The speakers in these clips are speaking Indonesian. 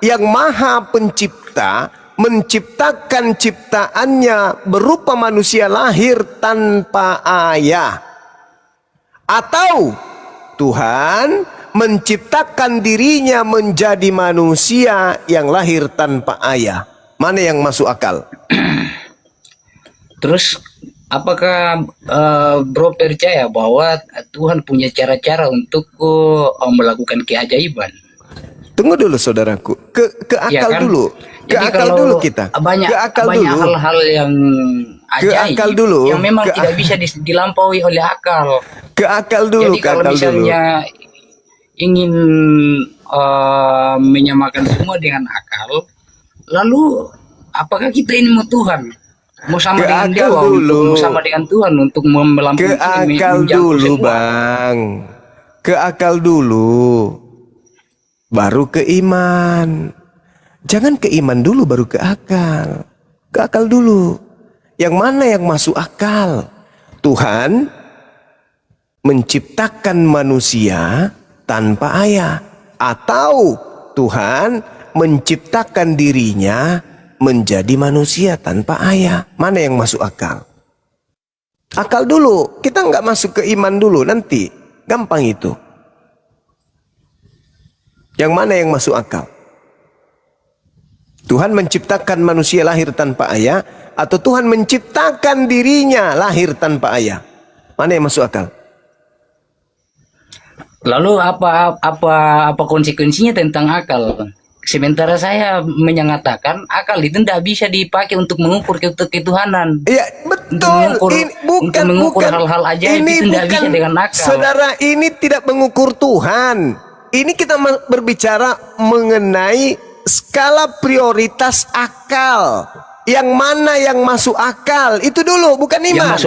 yang maha pencipta menciptakan ciptaannya berupa manusia lahir tanpa ayah, atau Tuhan menciptakan dirinya menjadi manusia yang lahir tanpa ayah? Mana yang masuk akal? Terus apakah bro percaya bahwa Tuhan punya cara-cara untuk melakukan keajaiban? Tunggu dulu saudaraku, ke akal Ya kan? dulu, ke Jadi akal kalau dulu kita, banyak ke akal banyak dulu, hal-hal yang ke ajaib akal dulu, yang memang ke tidak bisa dilampaui oleh akal. ke akal dulu, Jadi ke kalau akal dulu. misalnya ingin menyamakan semua dengan akal, lalu apakah kita ini mau Tuhan? Mau sama Ke dengan akal Dewa, dulu. untuk sama dengan Tuhan untuk melampaui Ke akal dulu, Bang. Ke akal dulu. Baru ke iman. Jangan ke iman dulu baru ke akal. Ke akal dulu. Yang mana yang masuk akal? Tuhan menciptakan manusia tanpa ayah, atau Tuhan menciptakan dirinya menjadi manusia tanpa ayah? Mana yang masuk akal? Akal dulu. Kita nggak masuk ke iman dulu, nanti gampang itu. Yang mana yang masuk akal? Tuhan menciptakan manusia lahir tanpa ayah, atau Tuhan menciptakan dirinya lahir tanpa ayah? Mana yang masuk akal? Lalu apa konsekuensinya tentang akal? Sementara saya menyatakan akal itu tidak bisa dipakai untuk mengukur ketuhanan. Iya, betul. Untuk mengukur hal-hal ajaib itu tidak bisa dengan akal. Saudara, ini tidak mengukur Tuhan. Ini kita berbicara mengenai skala prioritas akal. Yang mana yang masuk akal? Itu dulu, bukan iman.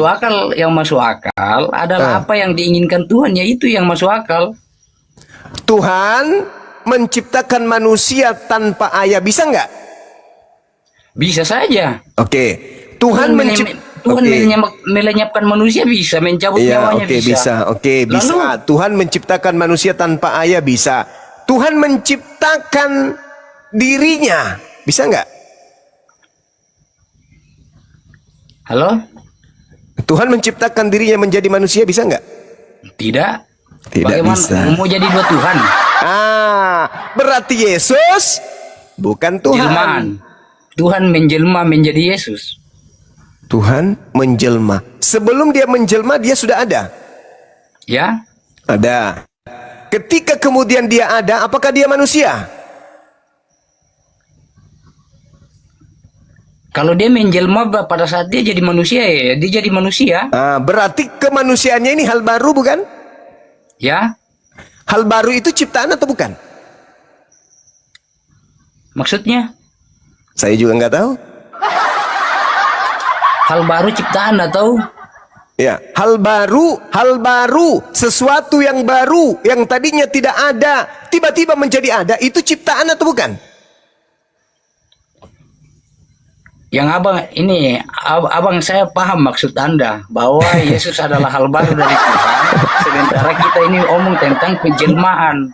Yang masuk akal adalah apa yang diinginkan Tuhan, yaitu yang masuk akal. Tuhan menciptakan manusia tanpa ayah, bisa nggak? Bisa saja. Oke. Tuhan melenyapkan manusia, bisa mencabut nyawanya, bisa. Oke, bisa. Tuhan menciptakan manusia tanpa ayah, bisa. Tuhan menciptakan dirinya, bisa nggak? Halo? Tuhan menciptakan dirinya menjadi manusia, bisa nggak? Tidak. Bagaimana bisa. Mau jadi dua Tuhan? Berarti Yesus bukan Tuhan. Jelmaan. Tuhan menjelma menjadi Yesus. Tuhan menjelma. Sebelum dia menjelma, dia sudah ada. Ya? Ada. Ketika kemudian dia ada, apakah dia manusia? Kalau dia menjelma pada saat dia jadi manusia, ya dia jadi manusia. Berarti kemanusiaannya ini hal baru, bukan? Ya. Hal baru itu ciptaan atau bukan? Maksudnya? Saya juga nggak tahu. Hal baru ciptaan atau? Ya, hal baru, sesuatu yang baru, yang tadinya tidak ada, tiba-tiba menjadi ada, itu ciptaan atau bukan? Yang abang saya paham maksud Anda, bahwa Yesus adalah hal baru dari Tuhan, sementara kita ini omong tentang penjelmaan.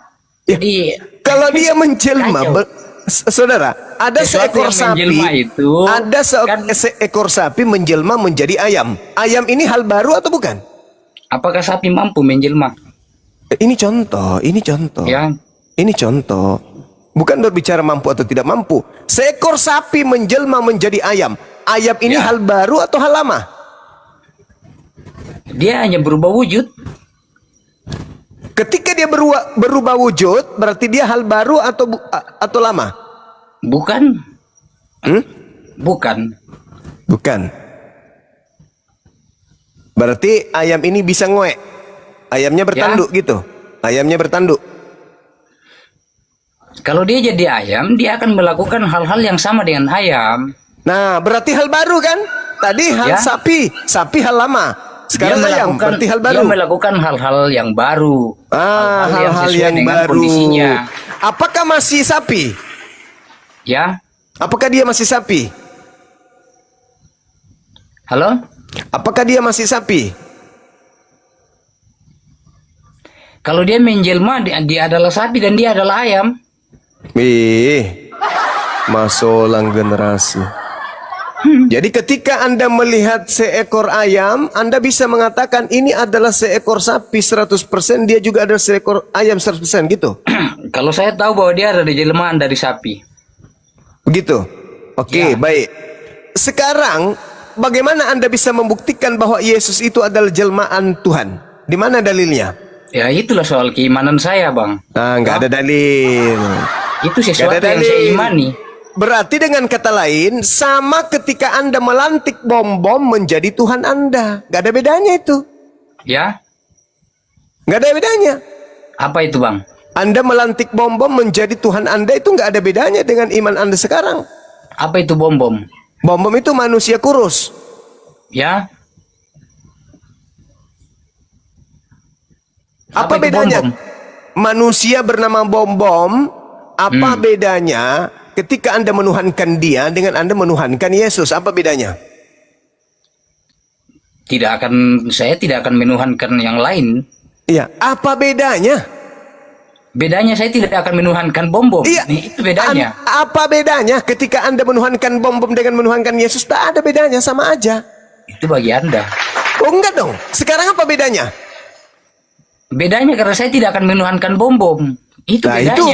Jadi kalau dia menjelma, saudara, ada seekor sapi, seekor sapi menjelma menjadi ayam. Ayam ini hal baru atau bukan? Apakah sapi mampu menjelma? Ini contoh. Ya. Ini contoh. Bukan berbicara mampu atau tidak mampu. Seekor sapi menjelma menjadi ayam. Ayam ini hal baru atau hal lama? Dia hanya berubah wujud. Ketika dia berubah wujud, berarti dia hal baru atau lama? Bukan. Bukan. Berarti ayam ini bisa ngoek. Ayamnya bertanduk gitu. Ayamnya bertanduk. Kalau dia jadi ayam, dia akan melakukan hal-hal yang sama dengan ayam. Nah, berarti hal baru kan? Tadi hal sapi hal lama. Sekarang ayam, berarti hal baru. Dia melakukan hal-hal yang baru. Hal-hal yang baru. Kondisinya. Apakah masih sapi? Ya. Apakah dia masih sapi? Halo? Apakah dia masih sapi? Kalau dia menjelma, dia adalah sapi dan dia adalah ayam. Masolang generasi. Jadi ketika Anda melihat seekor ayam, Anda bisa mengatakan ini adalah seekor sapi 100%, dia juga adalah seekor ayam 100% gitu. Kalau saya tahu bahwa dia ada di jelmaan dari sapi. Begitu. Oke, Ya. baik. Sekarang bagaimana Anda bisa membuktikan bahwa Yesus itu adalah jelmaan Tuhan? Di mana dalilnya? Ya itulah soal keimanan saya, Bang. Nah, nggak ada dalil. Itu sesuatu Nggak ada yang saya dalil. imani. Berarti dengan kata lain, sama ketika Anda melantik bom-bom menjadi Tuhan Anda. Nggak ada bedanya itu. Ya, Nggak ada bedanya. apa itu, Bang? Anda melantik bom-bom menjadi Tuhan Anda itu nggak ada bedanya dengan iman Anda sekarang. Apa itu bom-bom? Bom-bom itu manusia kurus. Ya. Apa itu bedanya? bom-bom? Manusia bernama bom-bom, apa bedanya ketika Anda menuhankan dia dengan Anda menuhankan Yesus? Apa bedanya? Saya tidak akan menuhankan yang lain. Iya, apa bedanya? Bedanya saya tidak akan menuhankan bom-bom. Iya, Itu bedanya. Apa bedanya ketika Anda menuhankan bom-bom dengan menuhankan Yesus? Tak ada bedanya, sama aja. Itu bagi Anda. Oh enggak dong. Sekarang apa bedanya? Bedanya karena saya tidak akan menuhankan bom-bom. Itu Nah, bedanya. itu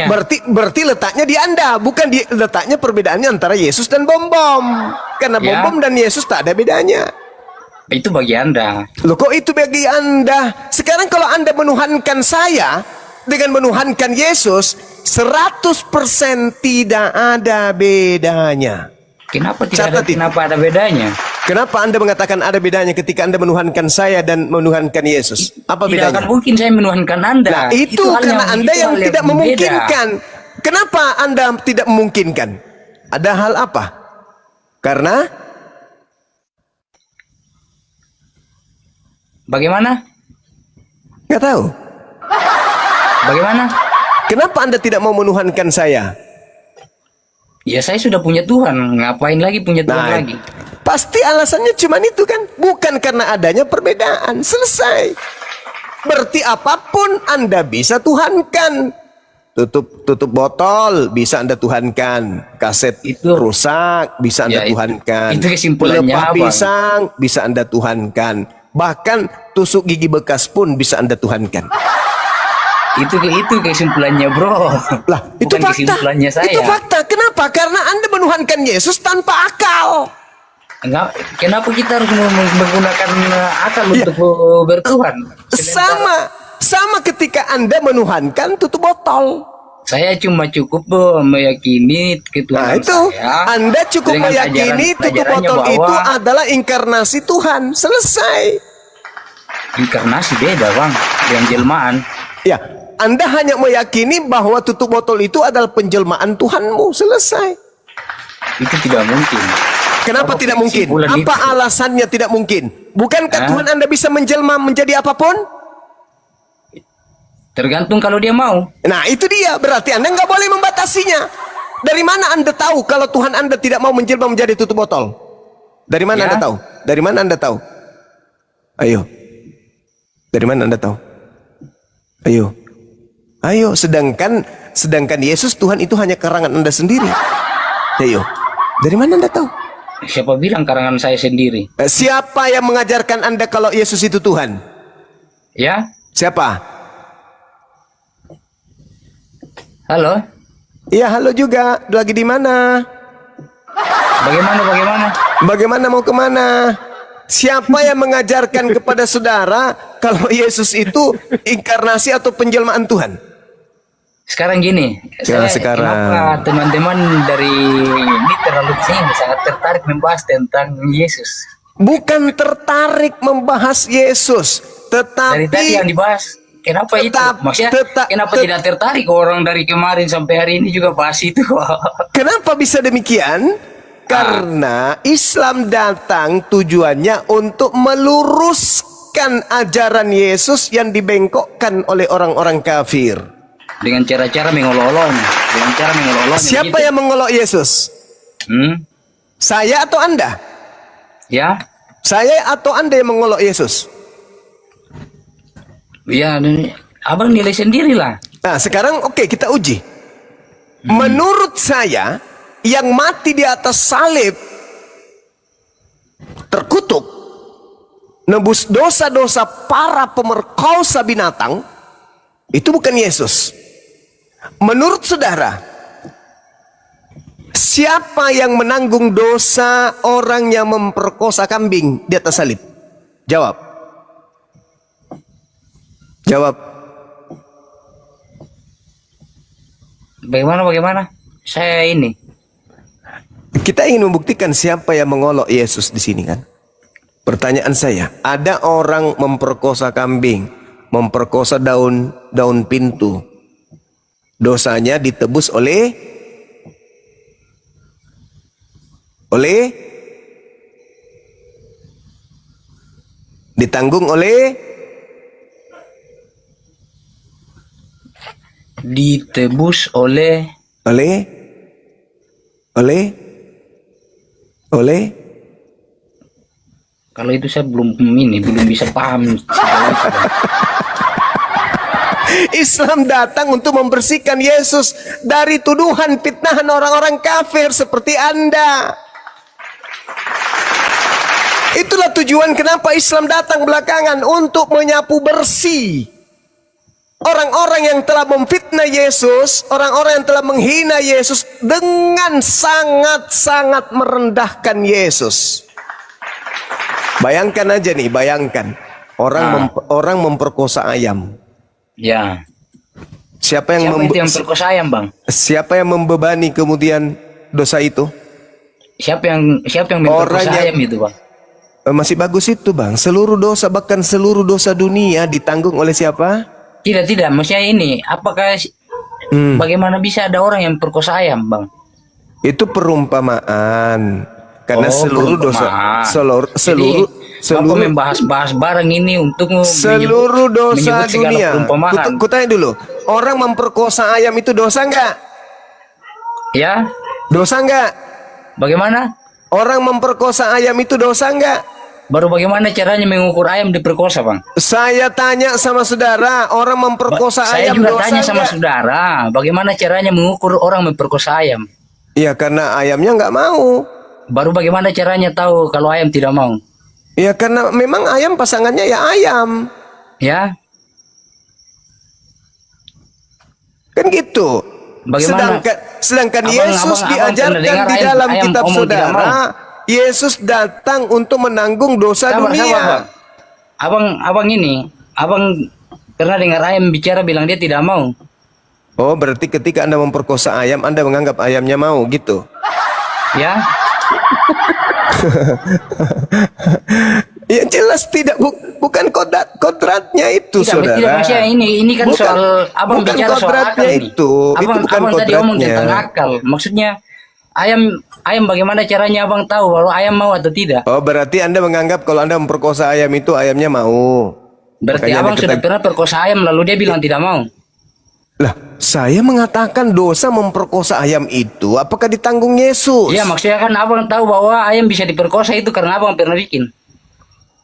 berarti letaknya di Anda, bukan di letaknya perbedaannya antara Yesus dan bom-bom. Karena Ya. bom-bom dan Yesus tak ada bedanya. Itu bagi Anda. Loh, kok itu bagi Anda? Sekarang kalau Anda menuhankan saya dengan menuhankan Yesus, 100% tidak ada bedanya. Kenapa Catat itu. kenapa ada bedanya? Kenapa Anda mengatakan ada bedanya ketika Anda menuhankan saya dan menuhankan Yesus? Apa Tidak bedanya? akan mungkin saya menuhankan Anda. Nah, itu hal karena Anda itu yang hal tidak berbeda. memungkinkan. Kenapa Anda tidak memungkinkan? Ada hal apa? Karena Bagaimana? nggak tahu. Bagaimana? Kenapa Anda tidak mau menuhankan saya? Ya saya sudah punya Tuhan. Ngapain lagi punya Tuhan Nah, lagi? pasti alasannya cuma itu kan? Bukan karena adanya perbedaan. Selesai. Berarti apapun Anda bisa tuhankan. Tutup botol bisa Anda tuhankan. Kaset Itu- rusak bisa Anda Ya, tuhankan. itu kesimpulannya, Pelepah Abang. pisang bisa Anda tuhankan. Bahkan tusuk gigi bekas pun bisa Anda tuhankan. Itu kesimpulannya, Bro. Lah, itu Bukan fakta. kesimpulannya saya. Itu fakta. Kenapa? Karena Anda menuhankan Yesus tanpa akal. Enggak, kenapa kita harus menggunakan akal Iya. untuk bertuhan? Sama ketika Anda menuhankan tutup botol. Saya cuma cukup meyakini Nah ketuhanan itu saya. Anda cukup dengan meyakini tutup ajarannya botol bahwa itu adalah inkarnasi Tuhan. Selesai. inkarnasi beda, Bang, dengan jelmaan. Ya, Anda hanya meyakini bahwa tutup botol itu adalah penjelmaan Tuhanmu. Selesai. Itu tidak mungkin. Kenapa Apa tidak mungkin? kesimpulan Apa itu? alasannya tidak mungkin? Bukankah Hah? Tuhan Anda bisa menjelma menjadi apapun? Tergantung kalau dia mau. Nah itu dia, berarti Anda nggak boleh membatasinya. Dari mana Anda tahu kalau Tuhan Anda tidak mau menjelma menjadi tutup botol? Dari mana Ya. Anda tahu? Dari mana Anda tahu? Ayo. Dari mana Anda tahu? Ayo. Ayo, sedangkan Yesus Tuhan itu hanya karangan Anda sendiri. Ayo. Dari mana Anda tahu? Siapa bilang karangan saya sendiri? Siapa yang mengajarkan Anda kalau Yesus itu Tuhan? Ya? Siapa? Halo? Iya, halo juga. Lagi di mana? Bagaimana? Bagaimana mau kemana? Siapa yang mengajarkan kepada saudara kalau Yesus itu inkarnasi atau penjelmaan Tuhan? Sekarang gini, Sekarang. kenapa teman-teman dari ini terlalu sini sangat tertarik membahas tentang Yesus? Bukan tertarik membahas Yesus, Dari tadi yang tetapi dibahas, kenapa itu? Maksudnya, kenapa tidak tertarik orang dari kemarin sampai hari ini juga bahas itu kok? kenapa bisa demikian? Karena Islam datang tujuannya untuk meluruskan ajaran Yesus yang dibengkokkan oleh orang-orang kafir. Dengan cara-cara mengolok-olok, Siapa yang mengolok Yesus? Saya atau Anda? Ya, Saya atau Anda yang mengolok Yesus? ya, abang nilai sendirilah. Nah, sekarang oke, kita uji. Menurut saya, yang mati di atas salib terkutuk, nebus dosa-dosa para pemerkosa binatang, itu bukan Yesus. Menurut saudara, siapa yang menanggung dosa orang yang memperkosa kambing di atas salib? Jawab. Jawab. Bagaimana? Saya ini. Kita ingin membuktikan siapa yang mengolok Yesus di sini kan? Pertanyaan saya, ada orang memperkosa kambing, memperkosa daun pintu. Dosanya ditebus ditanggung ditebus oleh kalau itu saya belum bisa paham. Islam datang untuk membersihkan Yesus dari tuduhan fitnahan orang-orang kafir seperti Anda. Itulah tujuan kenapa Islam datang belakangan, untuk menyapu bersih orang-orang yang telah memfitnah Yesus, orang-orang yang telah menghina Yesus dengan sangat-sangat merendahkan Yesus. Bayangkan aja nih, orang memperkosa ayam. Ya. Siapa yang memperkosa ayam, Bang? Siapa yang membebani kemudian dosa itu? Siapa yang memperkosa ayam itu, Bang? Masih bagus itu, Bang. Seluruh dosa, bahkan seluruh dosa dunia ditanggung oleh siapa? Tidak. Maksudnya ini, apakah bagaimana bisa ada orang yang memperkosa ayam, Bang? Itu perumpamaan. Karena seluruh dosa, Bapak membahas barang ini untuk seluruh dosa dunia. Perumpamaan. Kutanya dulu, orang memperkosa ayam itu dosa enggak? Ya. Dosa enggak? Bagaimana? Orang memperkosa ayam itu dosa enggak? Baru bagaimana caranya mengukur ayam diperkosa, Bang? Saya tanya sama saudara, orang memperkosa ayam dosa enggak? Saya juga tanya sama saudara, bagaimana caranya mengukur orang memperkosa ayam? Ya karena ayamnya enggak mau. Baru bagaimana caranya tahu kalau ayam tidak mau? Ya karena memang ayam pasangannya ya ayam. Ya. Kan gitu. Bagaimana? Sedangkan Yesus diajarkan di dalam kitab saudara, Yesus datang untuk menanggung dosa dunia. Abang pernah dengar ayam bicara bilang dia tidak mau. Oh, berarti ketika Anda memperkosa ayam, Anda menganggap ayamnya mau gitu. Ya. Ya jelas tidak, bukan kodratnya itu, saudara. Tidak, maksudnya ini kan bukan, soal abang bukan bicara soal akal itu. Abang, itu bukan abang tadi ngomong tentang akal. Maksudnya ayam bagaimana caranya abang tahu kalau ayam mau atau tidak? Oh, berarti Anda menganggap kalau Anda memperkosa ayam itu ayamnya mau. Berarti abang sudah pernah perkosa ayam lalu dia bilang tidak mau. Lah, saya mengatakan dosa memperkosa ayam itu apakah ditanggung Yesus? Iya, maksudnya kan abang tahu bahwa ayam bisa diperkosa itu karena abang pernah bikin.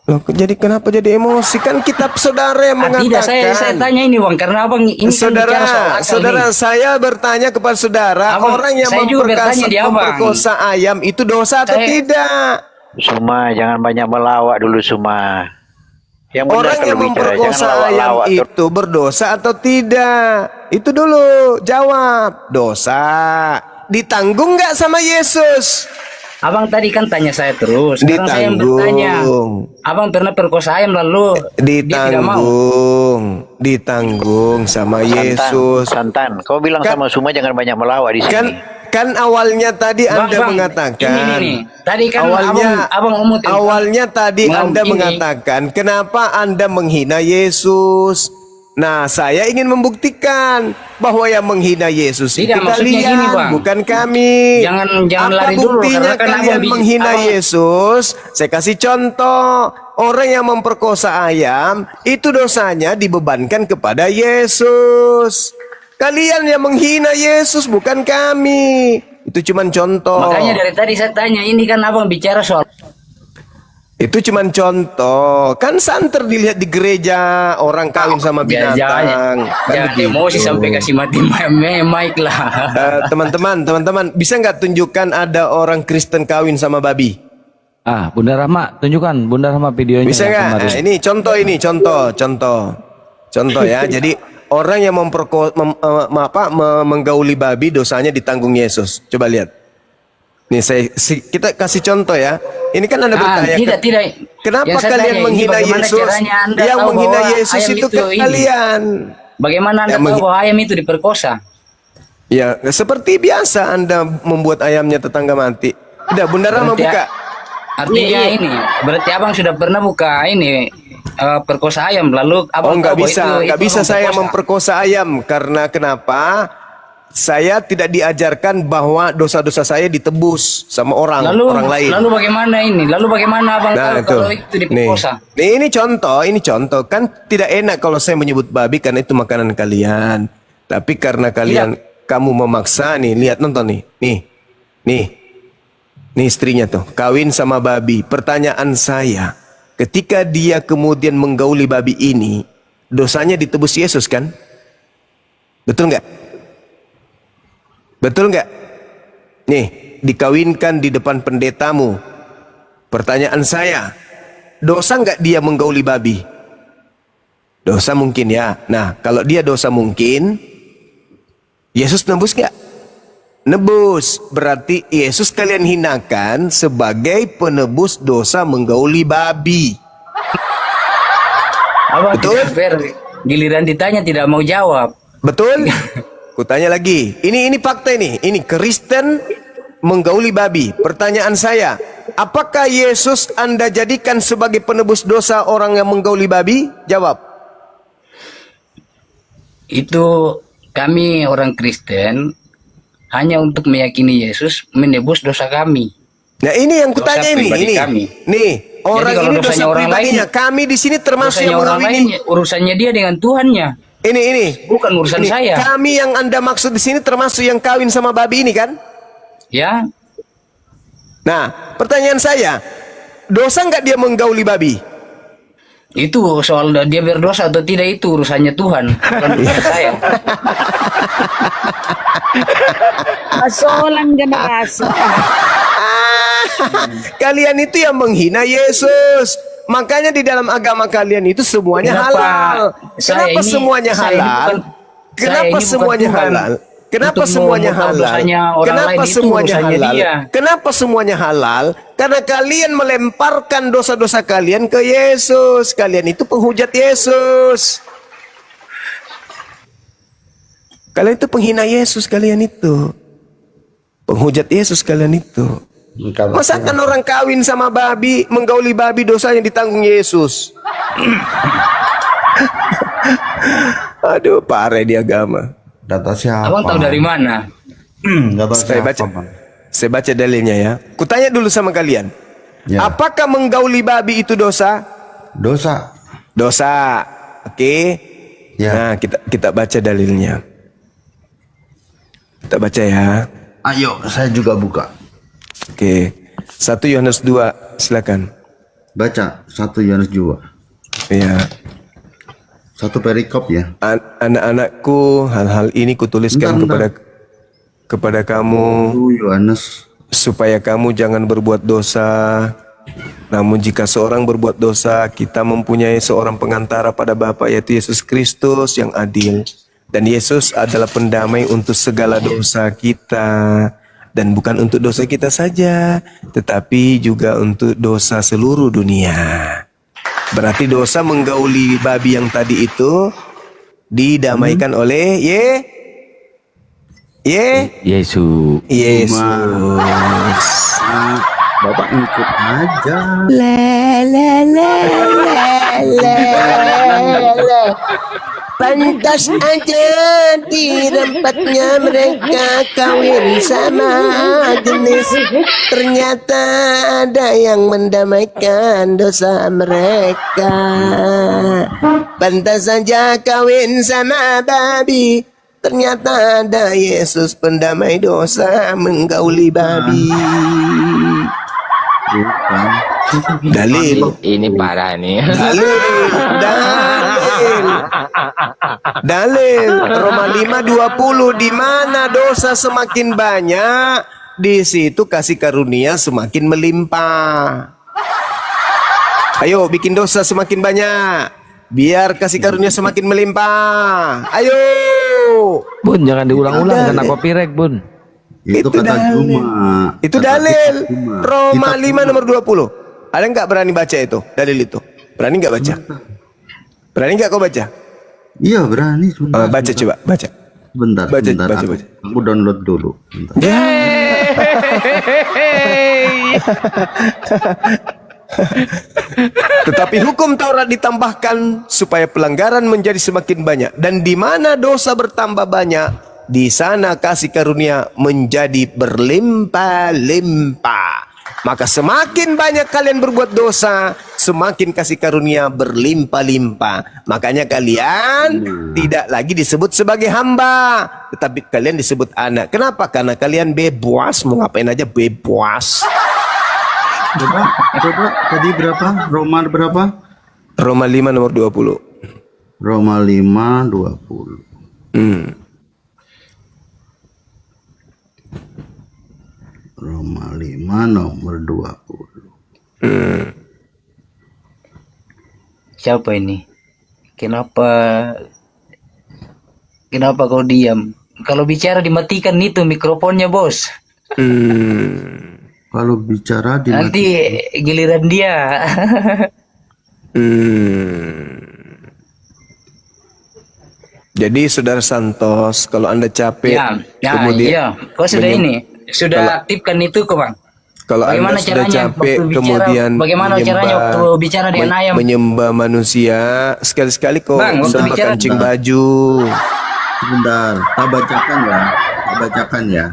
Loh, jadi kenapa jadi emosi? Kan kitab saudara yang mengatakan. Tidak, saya tanya ini, Bang, karena abang ini saudara, saya bertanya kepada saudara, abang, orang yang memperkosa ayam itu dosa atau tidak? Suma, jangan banyak melawak dulu, Suma. Orang yang memperkosa ayam itu berdosa atau tidak? Itu dulu, jawab. Dosa. Ditanggung nggak sama Yesus? Abang tadi kan tanya saya terus. Sekarang saya yang bertanya. Abang pernah perkosa ayam lalu dia tidak mau. Ditanggung sama Yesus. Santan. Kau bilang sama Suma jangan banyak melawak di sini. Kan awalnya tadi Anda mengatakan. Ini. Tadi kan awalnya tadi Anda mengatakan kenapa Anda menghina Yesus. Nah, saya ingin membuktikan bahwa yang menghina Yesus itu kalian, bukan kami. Jangan lari dulu karena kalian menghina Yesus? Saya kasih contoh. Orang yang memperkosa ayam itu dosanya dibebankan kepada Yesus. Kalian yang menghina Yesus, bukan kami. Itu cuma contoh. Makanya dari tadi saya tanya, ini kan abang bicara soal Itu cuman contoh. Kan santer dilihat di gereja orang kawin sama binatang. Kan Jangan begitu. emosi sampai kasih mati mic lah. Teman-teman, bisa nggak tunjukkan ada orang Kristen kawin sama babi? Bunda Rahma, tunjukkan Bunda Rahma videonya. Bisa yang nggak? kemarin. Nah, ini contoh ya. Jadi orang yang menggauli babi dosanya ditanggung Yesus. Coba lihat. Nih kita kasih contoh ya. Ini kan Anda bertanya. Tidak. Kenapa Yang saya kalian tanya, ini menghina bagaimana Yesus? caranya Anda Yang tahu menghina bahwa Yesus ayam itu itu kan ini? kalian. Bagaimana Anda tahu bahwa ayam itu diperkosa? Ya, seperti biasa Anda membuat ayamnya tetangga mati. Udah, Bunda Rama Berarti buka. Artinya ini, berarti abang sudah pernah buka ini perkosa ayam, lalu abang Nggak tahu bahwa bisa, itu nggak bisa abang saya perkosa. memperkosa ayam. Karena kenapa? Saya tidak diajarkan bahwa dosa-dosa saya ditebus sama orang lain. Lalu bagaimana ini? Lalu bagaimana abang tahu kalau itu diperkosa? Nih, ini contoh. Kan tidak enak kalau saya menyebut babi karena itu makanan kalian. Tapi karena kalian kamu memaksa nih, lihat nonton nih. Nih istrinya tuh kawin sama babi. Pertanyaan saya, ketika dia kemudian menggauli babi ini, dosanya ditebus Yesus kan? Betul nggak? Betul nggak? Nih, dikawinkan di depan pendetamu. Pertanyaan saya, dosa nggak dia menggauli babi? Dosa mungkin ya. Nah, kalau dia dosa mungkin, Yesus nebus nggak? Nebus. Berarti Yesus kalian hinakan sebagai penebus dosa menggauli babi. Abang Betul? tidak fair. Giliran ditanya tidak mau jawab. Betul? Kutanya lagi. Ini fakta ini. Ini Kristen menggauli babi. Pertanyaan saya, apakah Yesus Anda jadikan sebagai penebus dosa orang yang menggauli babi? Jawab. Itu kami orang Kristen hanya untuk meyakini Yesus menebus dosa kami. Nah, ini yang Dosa kutanya ini. pribadi kami. Nih, orang kalau ini dosanya dosa orang pribadinya. Kami di sini termasuk Dosanya yang orang lain, mengawini. urusannya dia dengan Tuhannya. Ini. Bukan urusan Ini, saya. Kami yang Anda maksud di sini termasuk yang kawin sama babi ini kan? Ya, Nah, pertanyaan saya, dosa nggak dia menggauli babi? itu soal dia berdosa atau tidak itu urusannya Tuhan, bukan urusan saya. Asolan ka na aso. Kalian itu yang menghina Yesus. Makanya di dalam agama kalian itu semuanya halal. Kenapa semuanya halal? Kenapa semuanya halal? Kenapa semuanya halal? Kenapa semuanya halal? Kenapa semuanya halal? Karena kalian melemparkan dosa-dosa kalian ke Yesus. Kalian itu penghujat Yesus. Kalian itu penghina Yesus, kalian itu. Penghujat Yesus kalian itu. Masakan orang kawin sama babi, menggauli babi, dosanya ditanggung Yesus. Aduh, parah di agama. Data siapa? Abang tahu dari mana? Data Saya siapa, baca. Bang? Saya baca dalilnya ya. Kutanya dulu sama kalian. Ya. Apakah menggauli babi itu dosa? Dosa. Dosa. Oke. Ya. Nah, kita baca dalilnya. Kita baca ya. Ayo, saya juga buka. Oke. 1 Yohanes 2, silakan. Baca 1 Yohanes 2. Ya. Satu perikop ya. Anak-anakku, hal-hal ini kutuliskan kepada kamu 1 Yohanes. supaya kamu jangan berbuat dosa. Namun jika seorang berbuat dosa, kita mempunyai seorang pengantara pada Bapa, yaitu Yesus Kristus yang adil. Dan Yesus adalah pendamai untuk segala dosa kita. Dan bukan untuk dosa kita saja, tetapi juga untuk dosa seluruh dunia. Berarti dosa menggauli babi yang tadi itu didamaikan oleh Yesus. Yesus. Bapak ikut aja. Pantas aja di tempatnya mereka kawin sama jenis. Ternyata ada yang mendamaikan dosa mereka. Pantas saja kawin sama babi. Ternyata ada Yesus pendamai dosa menggauli babi. Bukan. Dalil. Ini parah nih. Dalil. Dalil. Dalil. Roma 5:20, di mana dosa semakin banyak, di situ kasih karunia semakin melimpah. Ayo bikin dosa semakin banyak, biar kasih karunia semakin melimpah. Ayo. Bun, jangan diulang-ulang kena copyright, Bun. Itu kata dalil. Juma. Itu Kata dalil. Juma. Roma Kitab 5 nomor 20. Ada nggak berani baca itu? Dalil itu. Berani nggak baca? Berani nggak kau baca? Iya berani. Sebentar, Baca coba, baca. Bentar, Baca, bentar. baca, Aku- baca. Aku download dulu. Bentar. Tetapi hukum Taurat ditambahkan supaya pelanggaran menjadi semakin banyak, dan di mana dosa bertambah banyak, di sana kasih karunia menjadi berlimpah-limpah. Maka semakin banyak kalian berbuat dosa, semakin kasih karunia berlimpah-limpah. Makanya kalian tidak lagi disebut sebagai hamba, tetapi kalian disebut anak. Kenapa? Karena kalian bebas, mau ngapain aja bebas. Coba tadi berapa? Roma berapa? Roma 5 nomor 20. Roma 5:20. Roma 5 nomor 20. Siapa ini? Kenapa kau diam? Kalau bicara dimatikan itu mikrofonnya, Bos. Kalau bicara di Nanti giliran dia. Jadi saudara Santos, kalau anda capek, kemudian iya. Kau sudah sudah aktifkan itu kok, Bang. kalau Bagaimana anda sudah caranya capek, waktu bicara, kemudian bagaimana caranya waktu bicara dengan ayam? menyembah manusia, sekali-sekali kau Bang, waktu sembah bicara- kancing baju. Sebentar, tak bacakan ya. Tak bacakan ya.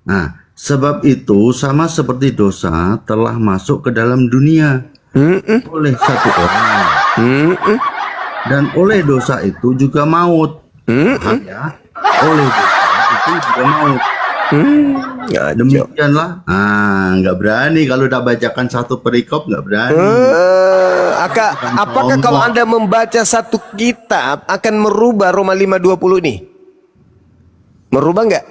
Nah, sebab itu sama seperti dosa telah masuk ke dalam dunia oleh satu orang. Dan oleh dosa itu juga maut. Paham ya? Oleh dosa itu juga maut. Ngaco. Demikianlah. Nggak berani kalau udah bacakan satu perikop nggak berani. Apakah kalau anda membaca satu kitab akan merubah Roma 5:20 ini? Merubah nggak?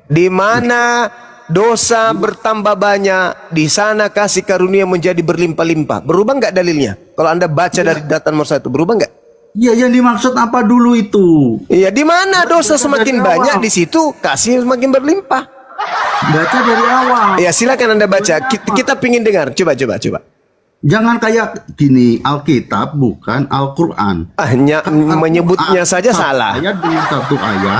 Di mana dosa bertambah banyak, di sana kasih karunia menjadi berlimpah-limpah. Berubah nggak dalilnya? Kalau anda baca dari data nomor 1, berubah nggak? Iya, yang dimaksud apa dulu itu? Iya, di mana dosa semakin dari banyak, awal. di situ kasih semakin berlimpah. Baca dari awal. Ya, silakan anda baca. Kita pingin dengar. Coba. Jangan kayak gini, Alkitab bukan Al-Quran. Hanya menyebutnya saja Satu salah. Ayat dengan satu ayat.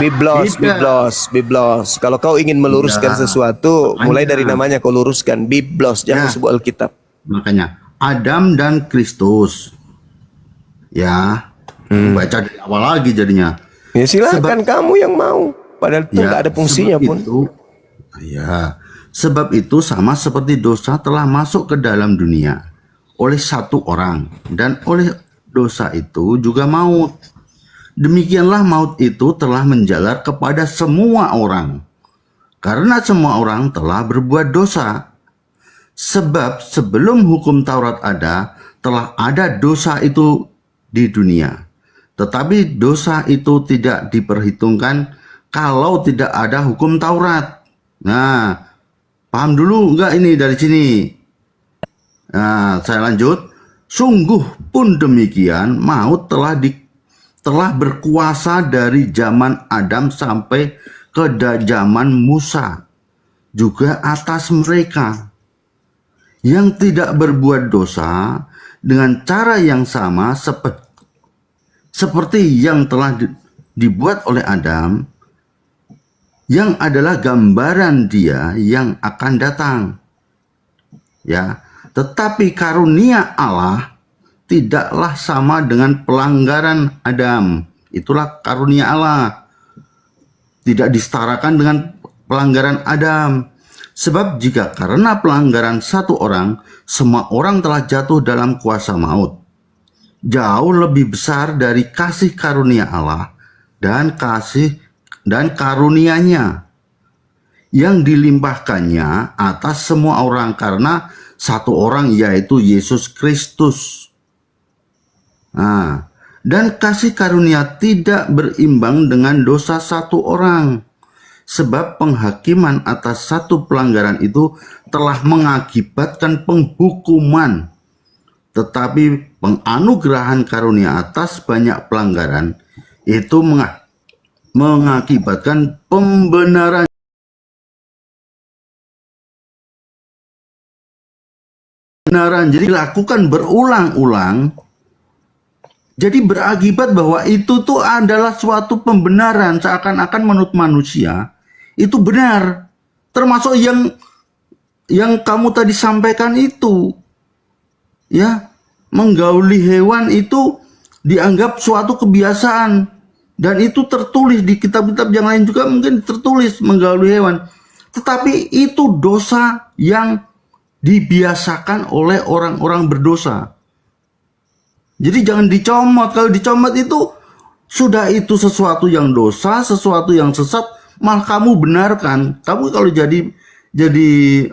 Biblos. Kalau kau ingin meluruskan Ya, sesuatu, mulai makanya. dari namanya kau luruskan. Biblos, jangan Ya. sebut Alkitab. Makanya Adam dan Kristus. Ya, baca dari awal lagi jadinya. Ya silakan kamu yang mau. Padahal itu nggak ada fungsinya sebab pun. Sebab itu sama seperti dosa telah masuk ke dalam dunia oleh satu orang, dan oleh dosa itu juga maut. Demikianlah maut itu telah menjalar kepada semua orang, karena semua orang telah berbuat dosa. Sebab sebelum hukum Taurat ada, telah ada dosa itu di dunia. Tetapi dosa itu tidak diperhitungkan kalau tidak ada hukum Taurat. Nah, paham dulu enggak ini dari sini? Nah, saya lanjut. Sungguh pun demikian, maut telah berkuasa dari zaman Adam sampai ke zaman Musa, juga atas mereka yang tidak berbuat dosa dengan cara yang sama seperti yang telah dibuat oleh Adam, yang adalah gambaran dia yang akan datang. Ya, tetapi karunia Allah tidaklah sama dengan pelanggaran Adam. Itulah karunia Allah. Tidak disetarakan dengan pelanggaran Adam. Sebab jika karena pelanggaran satu orang, semua orang telah jatuh dalam kuasa maut, jauh lebih besar dari kasih karunia Allah dan karunia-Nya yang dilimpahkannya atas semua orang karena satu orang yaitu Yesus Kristus. Nah, dan kasih karunia tidak berimbang dengan dosa satu orang. Sebab penghakiman atas satu pelanggaran itu telah mengakibatkan penghukuman. Tetapi penganugerahan karunia atas banyak pelanggaran itu mengakibatkan pembenaran. Jadi lakukan berulang-ulang. Jadi berakibat bahwa itu tuh adalah suatu pembenaran seakan-akan menurut manusia itu benar. Termasuk yang kamu tadi sampaikan itu. Ya, menggauli hewan itu dianggap suatu kebiasaan dan itu tertulis di kitab-kitab yang lain juga mungkin tertulis menggauli hewan. Tetapi itu dosa yang dibiasakan oleh orang-orang berdosa. Jadi jangan dicomot. Kalau dicomot itu sudah itu sesuatu yang dosa, sesuatu yang sesat, malah kamu benarkan. Kamu kalau jadi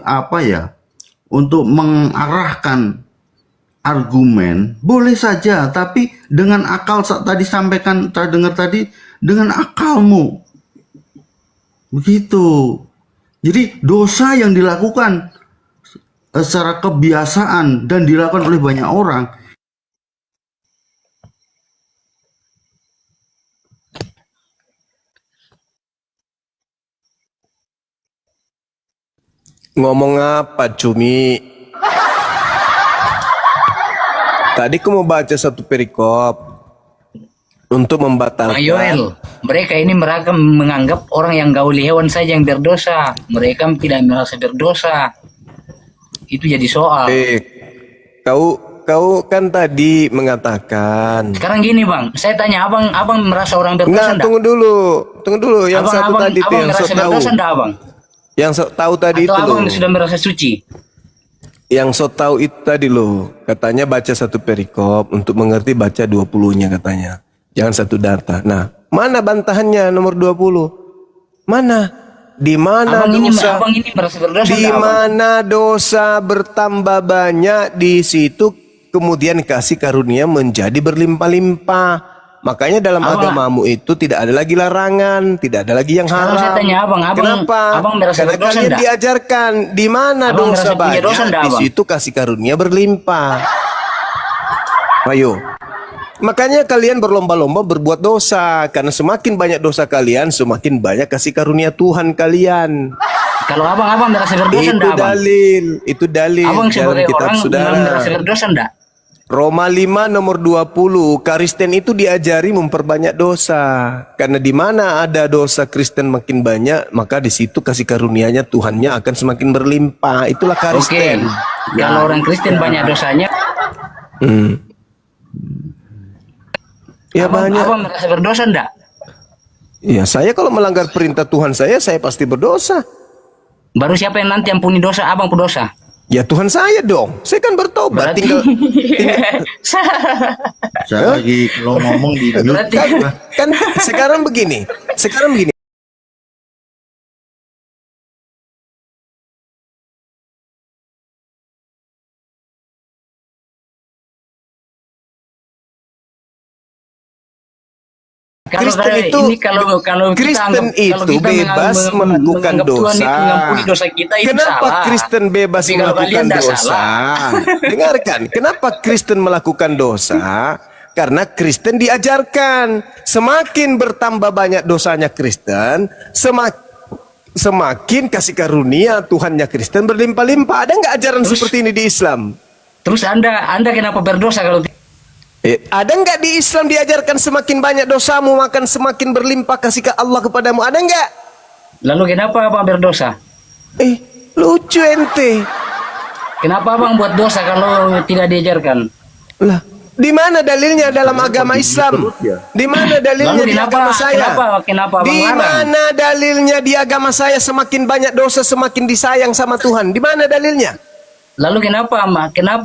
apa ya? Untuk mengarahkan argumen boleh saja, tapi dengan akal tadi sampaikan, saya dengar tadi dengan akalmu. Begitu. Jadi dosa yang dilakukan secara kebiasaan dan dilakukan oleh banyak orang Ngomong apa, Cumi? Tadi aku mau baca satu perikop untuk Bang membatalkan. Yoel, mereka ini menganggap orang yang gauli hewan saja yang berdosa. Mereka tidak merasa berdosa. Itu jadi soal. Kau kan tadi mengatakan. Sekarang gini bang, saya tanya abang merasa orang berdosa Enggak, enggak? tunggu dulu. Yang satu tadi itu yang merasa sok tahu. berdosa enggak abang? Yang sok tahu tadi Atau itu abang loh. sudah merasa suci? Yang sok tahu itu tadi loh. Katanya baca satu perikop untuk mengerti baca 20-nya katanya. Jangan satu data. Nah, mana bantahannya nomor 20? Mana? Di mana dosa? Abang ini merasa berdosa Di enggak, abang? mana dosa bertambah banyak, di situ kemudian kasih karunia menjadi berlimpah-limpah. Makanya dalam agamamu itu tidak ada lagi larangan, tidak ada lagi yang Sekarang haram. saya tanya abang Kenapa? abang merasa Karena berdosa kalian enggak? diajarkan di mana Abang dosa merasa punya banyak, dosa enggak, di abang? situ kasih karunia berlimpah. Ayo. Makanya kalian berlomba-lomba berbuat dosa, karena semakin banyak dosa kalian, semakin banyak kasih karunia Tuhan kalian. Kalau abang merasa berdosa Itu enggak, abang? itu dalil Abang dalam sebagai kitab orang saudara. merasa berdosa enggak? Roma 5 nomor 20, Kristen itu diajari memperbanyak dosa. Karena di mana ada dosa Kristen makin banyak, maka di situ kasih karunia-Nya Tuhannya akan semakin berlimpah. Itulah Oke. Kristen. Kalau orang Kristen banyak dosanya, Ya abang banyak. merasa berdosa enggak? Ya saya kalau melanggar perintah Tuhan saya pasti berdosa. Baru siapa yang nanti ampuni dosa? Abang berdosa. Ya Tuhan saya dong. Saya kan bertobat. Berarti saya lagi kalau ngomong di Berarti kan sekarang begini. Kristen itu kalau Kristen kita itu bebas melakukan menganggap Tuhan dosa. itu mengampuni dosa kita, itu Kenapa salah. Kristen bebas Tapi kalau melakukan kalian tidak dosa? salah. Dengarkan, kenapa Kristen melakukan dosa? Karena Kristen diajarkan semakin bertambah banyak dosanya Kristen, semakin kasih karunia Tuhannya Kristen berlimpah-limpah. Ada nggak ajaran seperti ini di Islam? Terus anda kenapa berdosa kalau Ada nggak di Islam diajarkan semakin banyak dosamu makan semakin berlimpah kasih Allah kepadamu? Ada nggak? lalu kenapa abang berdosa? Lucu ente. Kenapa abang buat dosa kalau tidak diajarkan? Lah, di mana dalilnya dalam agama Islam? Di mana dalilnya Lalu di agama saya? kenapa abang Di larang? mana dalilnya di agama saya semakin banyak dosa semakin disayang sama Tuhan? Di mana dalilnya? Lalu kenapa anda berdosa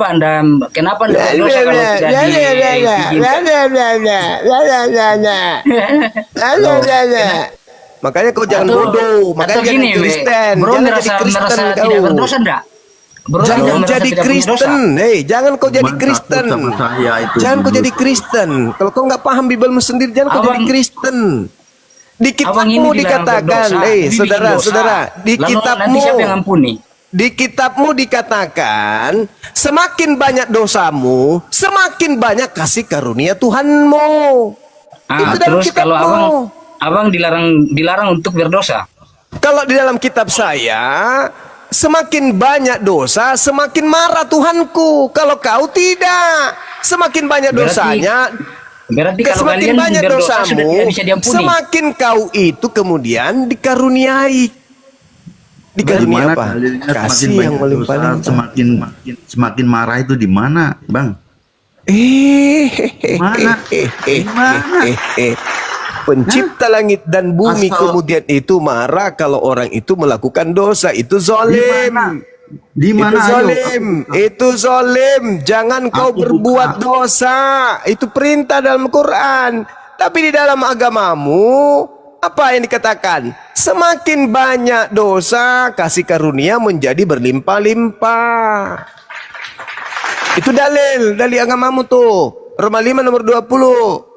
kalau tidak Makanya kau jangan Atau- bodoh, makanya atau jangan gini, Kristen, bro jangan merasa, jadi Kristen merasa kau. tidak berdosa enggak? Bro Jangan tidak merasa jadi tidak punya dosa. Kristen, jangan kau jadi Cuman Kristen. takut sama saya itu Jangan kau dulu. jadi Kristen. Kalau kau nggak paham Bibelmu sendiri, jangan kau Abang- jadi Kristen. Di Abang ini kitabmu dilarang dikatakan, berdosa, ini bikin saudara-saudara, dosa. di Lalu kitabmu, nanti siapa yang ampuni? di kitabmu dikatakan, semakin banyak dosamu, semakin banyak kasih karunia Tuhanmu. Itu dalam Terus kalau kitabmu. abang dilarang untuk berdosa. Kalau di dalam kitab saya, semakin banyak dosa, semakin marah Tuhanku. Kalau kau tidak, semakin banyak dosanya, Berarti kalau semakin kalian banyak berdosa sudah dosamu, tidak bisa diampuni. semakin kau itu kemudian dikaruniai. Di Dikarunia mana apa? dalilnya Kasih semakin yang banyak melimpah-limpah. dosa, semakin marah itu di mana, Bang? Mana? Pencipta langit dan bumi Asal- kemudian itu marah kalau orang itu melakukan dosa. Itu zalim. Di mana? Itu Ayo. zalim. Itu zalim. Jangan kau Aku berbuat buka. dosa. Itu perintah dalam Quran. Tapi di dalam agamamu, apa yang dikatakan? Semakin banyak dosa, kasih karunia menjadi berlimpah-limpah. Itu dalil dari agamamu tuh. Roma 5 nomor 20.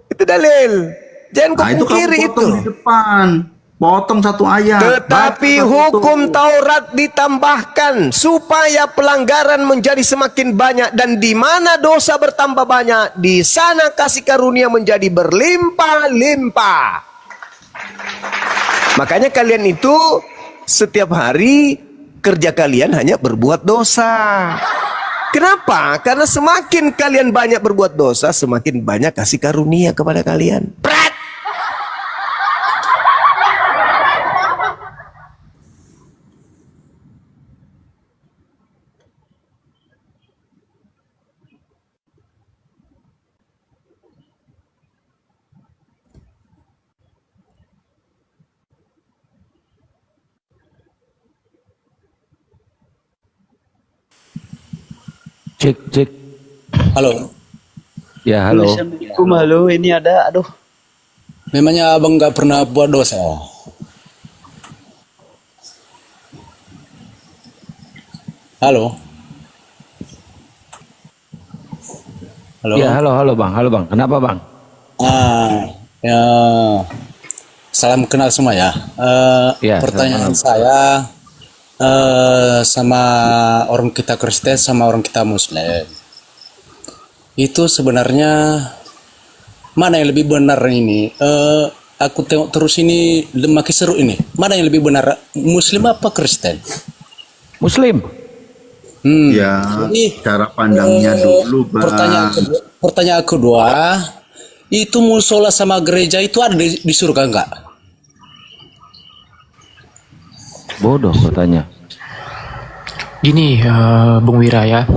Itu dalil. Jangan kau Nah, itu kamu pungkiri itu. potong di depan. Potong satu ayat. Tetapi Baca hukum satu. Taurat ditambahkan supaya pelanggaran menjadi semakin banyak, dan di mana dosa bertambah banyak, di sana kasih karunia menjadi berlimpah-limpah. Makanya kalian itu setiap hari kerja kalian hanya berbuat dosa. Kenapa? Karena semakin kalian banyak berbuat dosa, semakin banyak kasih karunia kepada kalian. Prat! Cek cek. Halo. Ya halo. Assalamualaikum, halo. Ini ada, aduh. Memangnya abang nggak pernah buat dosa? Halo. Halo. Ya halo bang, halo bang. Kenapa bang? Ya. Salam kenal semua ya. Ya, Pertanyaan salam saya sama orang kita Kristen sama orang kita Muslim. Itu sebenarnya mana yang lebih benar ini? Aku tengok terus ini makin seru ini. Mana yang lebih benar, Muslim apa Kristen? Muslim. Ya, Jadi, cara pandangnya dulu, Bang. Pertanyaan kedua, itu musola sama gereja itu ada di surga enggak? Bodoh katanya. Gini, Bung Wira ya.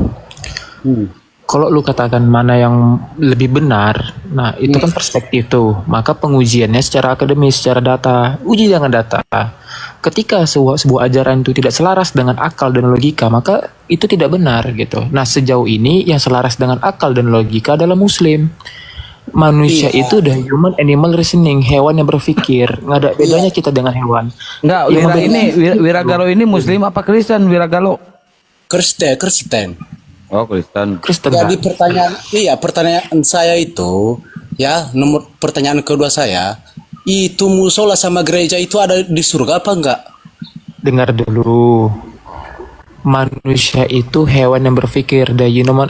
Kalau lu katakan mana yang lebih benar, nah itu kan perspektif tuh. Maka pengujiannya secara akademis, secara data. Uji dengan data. Ketika sebuah ajaran itu tidak selaras dengan akal dan logika, maka itu tidak benar gitu. Nah sejauh ini yang selaras dengan akal dan logika adalah Muslim. Manusia itu udah human animal reasoning, hewan yang berpikir. Nggak ada bedanya kita dengan hewan. Enggak, Yang Wira membeda- ini Wiragalo ini Muslim apa Kristen Wiragalo? Kristen. Oh Kristen. Kristen. Jadi Pak. pertanyaan saya itu ya, pertanyaan kedua saya, itu musola sama gereja itu ada di surga apa enggak? Dengar dulu. Manusia itu hewan yang berpikir, the human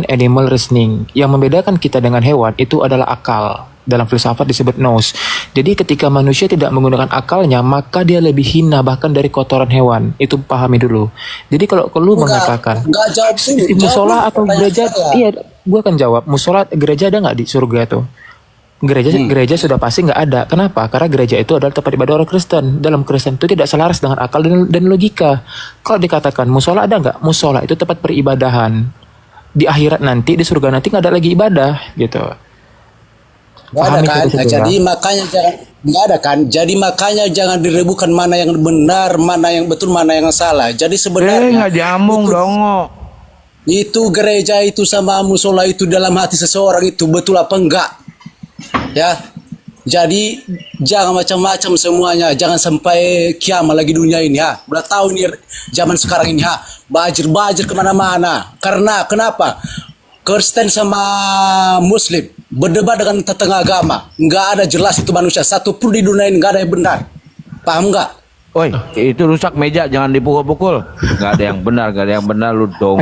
animal reasoning. Yang membedakan kita dengan hewan itu adalah akal. Dalam filsafat disebut nous. Jadi ketika manusia tidak menggunakan akalnya, maka dia lebih hina bahkan dari kotoran hewan. Itu pahami dulu. Jadi kalau lu mengatakan Enggak jawab dulu. di musola Jawab atau pertanyaan gereja, saya. iya, gua akan jawab. Musola, gereja ada nggak di surga tuh? Gereja sudah pasti nggak ada. Kenapa? Karena gereja itu adalah tempat ibadah orang Kristen. Dalam Kristen itu tidak selaras dengan akal dan logika. Kalau dikatakan musola ada nggak? Musola itu tempat peribadahan. Di akhirat nanti, di surga nanti nggak ada lagi ibadah gitu. Nggak ada Pahami kan? itu, Nah, jadi makanya jangan, nggak ada kan? Jadi makanya jangan direbukan mana yang benar, mana yang betul, mana yang salah. Jadi sebenarnya nggak jamung dongo. itu gereja itu sama musola itu dalam hati seseorang itu betul apa enggak? Ya, Jadi jangan macam-macam semuanya, jangan sampai kiamat lagi dunia ini ha. Udah tahu ini zaman sekarang ini ha, bajir kemana-mana. Karena kenapa? Kristen sama Muslim berdebat dengan tetangga agama, nggak ada jelas itu manusia satu pun di dunia ini nggak ada yang benar. Paham nggak? Woi, itu rusak meja, jangan dipukul-pukul. Gak ada yang benar, gak ada yang benar, lu dong.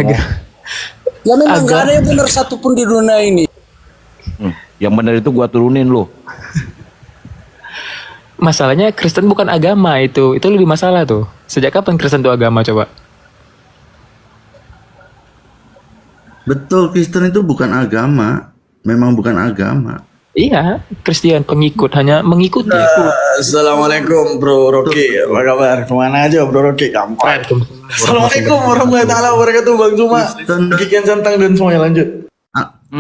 Ya memang nggak ada yang benar satu pun di dunia ini. Yang benar itu gua turunin lu. Masalahnya Kristen bukan agama itu lebih masalah tuh. Sejak kapan Kristen itu agama coba? Betul, Kristen itu bukan agama. Memang bukan agama. Iya, Kristen pengikut, hanya mengikuti. Assalamualaikum Bro Rocky, apa kabar? Kemana aja Bro Rocky? Kampret. Assalamualaikum warahmatullahi wabarakatuh Bang Zuma. Kikian Santang dan semuanya, lanjut.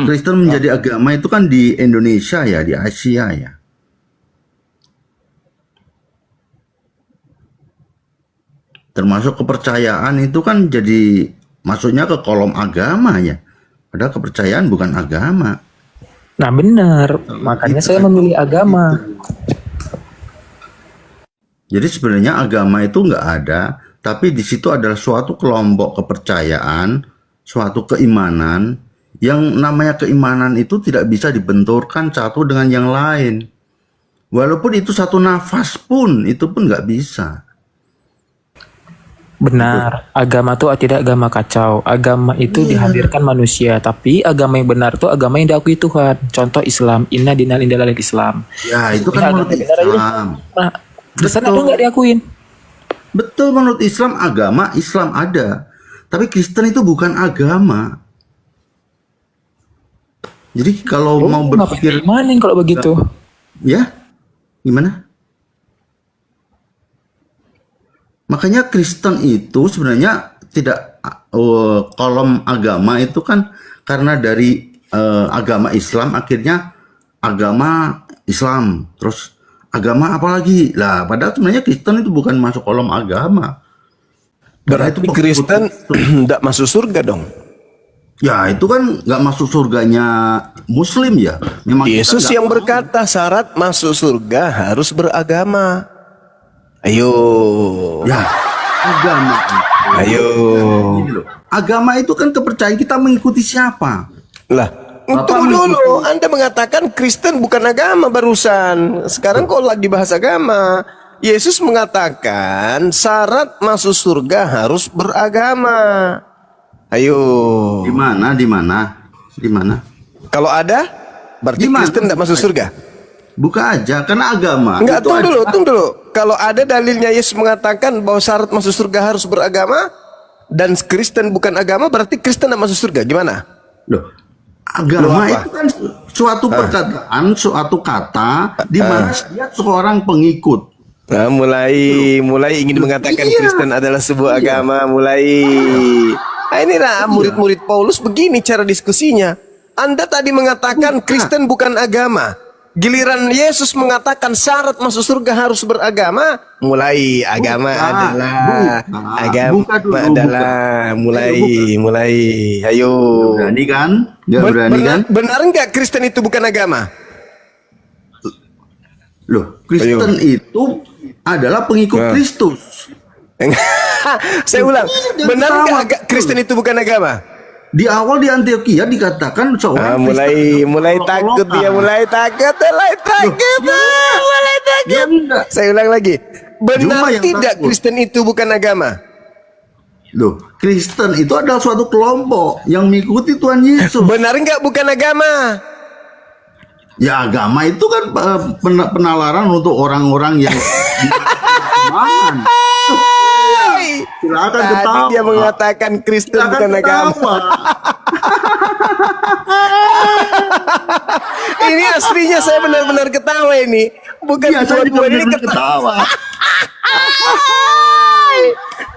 Kristen menjadi agama itu kan di Indonesia ya, di Asia ya. Termasuk kepercayaan itu kan jadi masuknya ke kolom agama ya. Padahal kepercayaan bukan agama. Nah benar, makanya saya memilih agama. Jadi sebenarnya agama itu nggak ada, tapi di situ adalah suatu kelompok kepercayaan, suatu keimanan, yang namanya keimanan itu tidak bisa dibenturkan satu dengan yang lain. Walaupun itu satu nafas pun, itu pun nggak bisa. Benar, agama itu tidak agama kacau. Agama itu dihadirkan manusia, tapi agama yang benar itu agama yang diakui Tuhan. Contoh Islam, inna dinal indalal Islam. Ya itu kan menurut Islam. Nah, Kristen ada nggak diakuin? Betul, menurut Islam agama Islam ada, tapi Kristen itu bukan agama. Jadi kalau mau berpikir Imanin kalau begitu. ya gimana? Makanya Kristen itu sebenarnya tidak kolom agama itu kan karena dari agama Islam akhirnya agama Islam, terus agama apa lagi? Lah padahal sebenarnya Kristen itu bukan masuk kolom agama. Berarti itu Kristen tidak masuk surga dong. Ya itu kan nggak masuk surganya Muslim ya. Memang Yesus yang berkata syarat masuk surga harus beragama. Ayo. Ya, agama itu. Ayo. Gini loh. Agama itu kan kepercayaan kita mengikuti siapa? Lah, tunggu dulu. Anda mengatakan Kristen bukan agama barusan. Sekarang kok lagi bahas agama. Yesus mengatakan syarat masuk surga harus beragama. Ayo. Di mana? Kalau ada, berarti Di mana? Kristen tidak masuk surga. Buka aja, karena agama. Enggak, itu tunggu dulu. Kalau ada dalilnya Yesus mengatakan bahwa syarat masuk surga harus beragama dan Kristen bukan agama, berarti Kristen tidak masuk surga. Gimana? Loh, agama apa? itu kan suatu perkataan, suatu kata di mana dia seorang pengikut. Nah, mulai ingin mengatakan Iya. Kristen adalah sebuah agama, mulai. Nah, inilah murid-murid Paulus begini cara diskusinya. Anda tadi mengatakan Kristen bukan agama. Giliran Yesus mengatakan syarat masuk surga harus beragama, mulai agama mulai. Ayo. Berani kan? Nggak berani kan? Benar nggak Kristen itu bukan agama? Loh, Kristen itu adalah pengikut Kristus. Saya ulang, Jangan benar ketawa. nggak Kristen itu bukan agama? Di awal di Antioquia dikatakan seorang Kristen mulai takut dia, mulai takut. Ya, enggak. Saya ulang lagi, benar Cuma yang tidak takut. Kristen itu bukan agama? Loh, Kristen itu adalah suatu kelompok yang mengikuti Tuhan Yesus. Benar nggak bukan agama? Ya agama itu kan penalaran untuk orang-orang yang beriman. Silakan Tadi ketawa. dia mengatakan Kristen Silakan bukan agama. ketawa. Ini aslinya saya benar-benar ketawa ini. Bukan Iya, saya juga buat ini benar-benar ketawa. ketawa.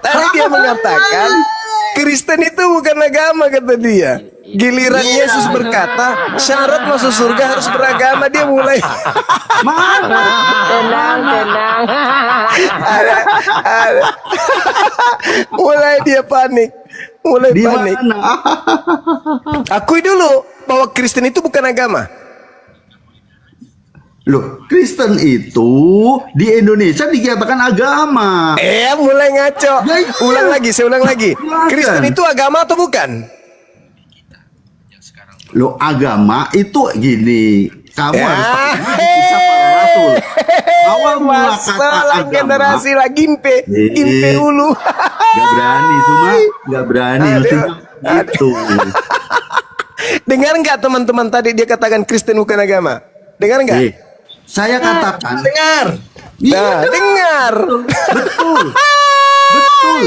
Tadi dia mengatakan Kristen itu bukan agama, kata dia. Giliran Yesus berkata syarat masuk surga harus beragama, dia mulai ada. Mulai dia panik. Di Panik. mana? Akui dulu bahwa Kristen itu bukan agama. Loh, Kristen itu di Indonesia dikatakan agama. Mulai ngaco. Ya, iya. Saya ulang lagi. Silakan. Kristen itu agama atau bukan? Loh, agama itu gini. Kamu Ya. harus pakai kisah para rasul. Awal mula kata Masalah agama. generasi lah gimpe ulu. Gak berani, cuma gak berani. Aduh. Itu. Dengar nggak teman-teman tadi dia katakan Kristen bukan agama? Dengar nggak? Saya katakan. Dengar. Nah, dengar. Betul. Betul.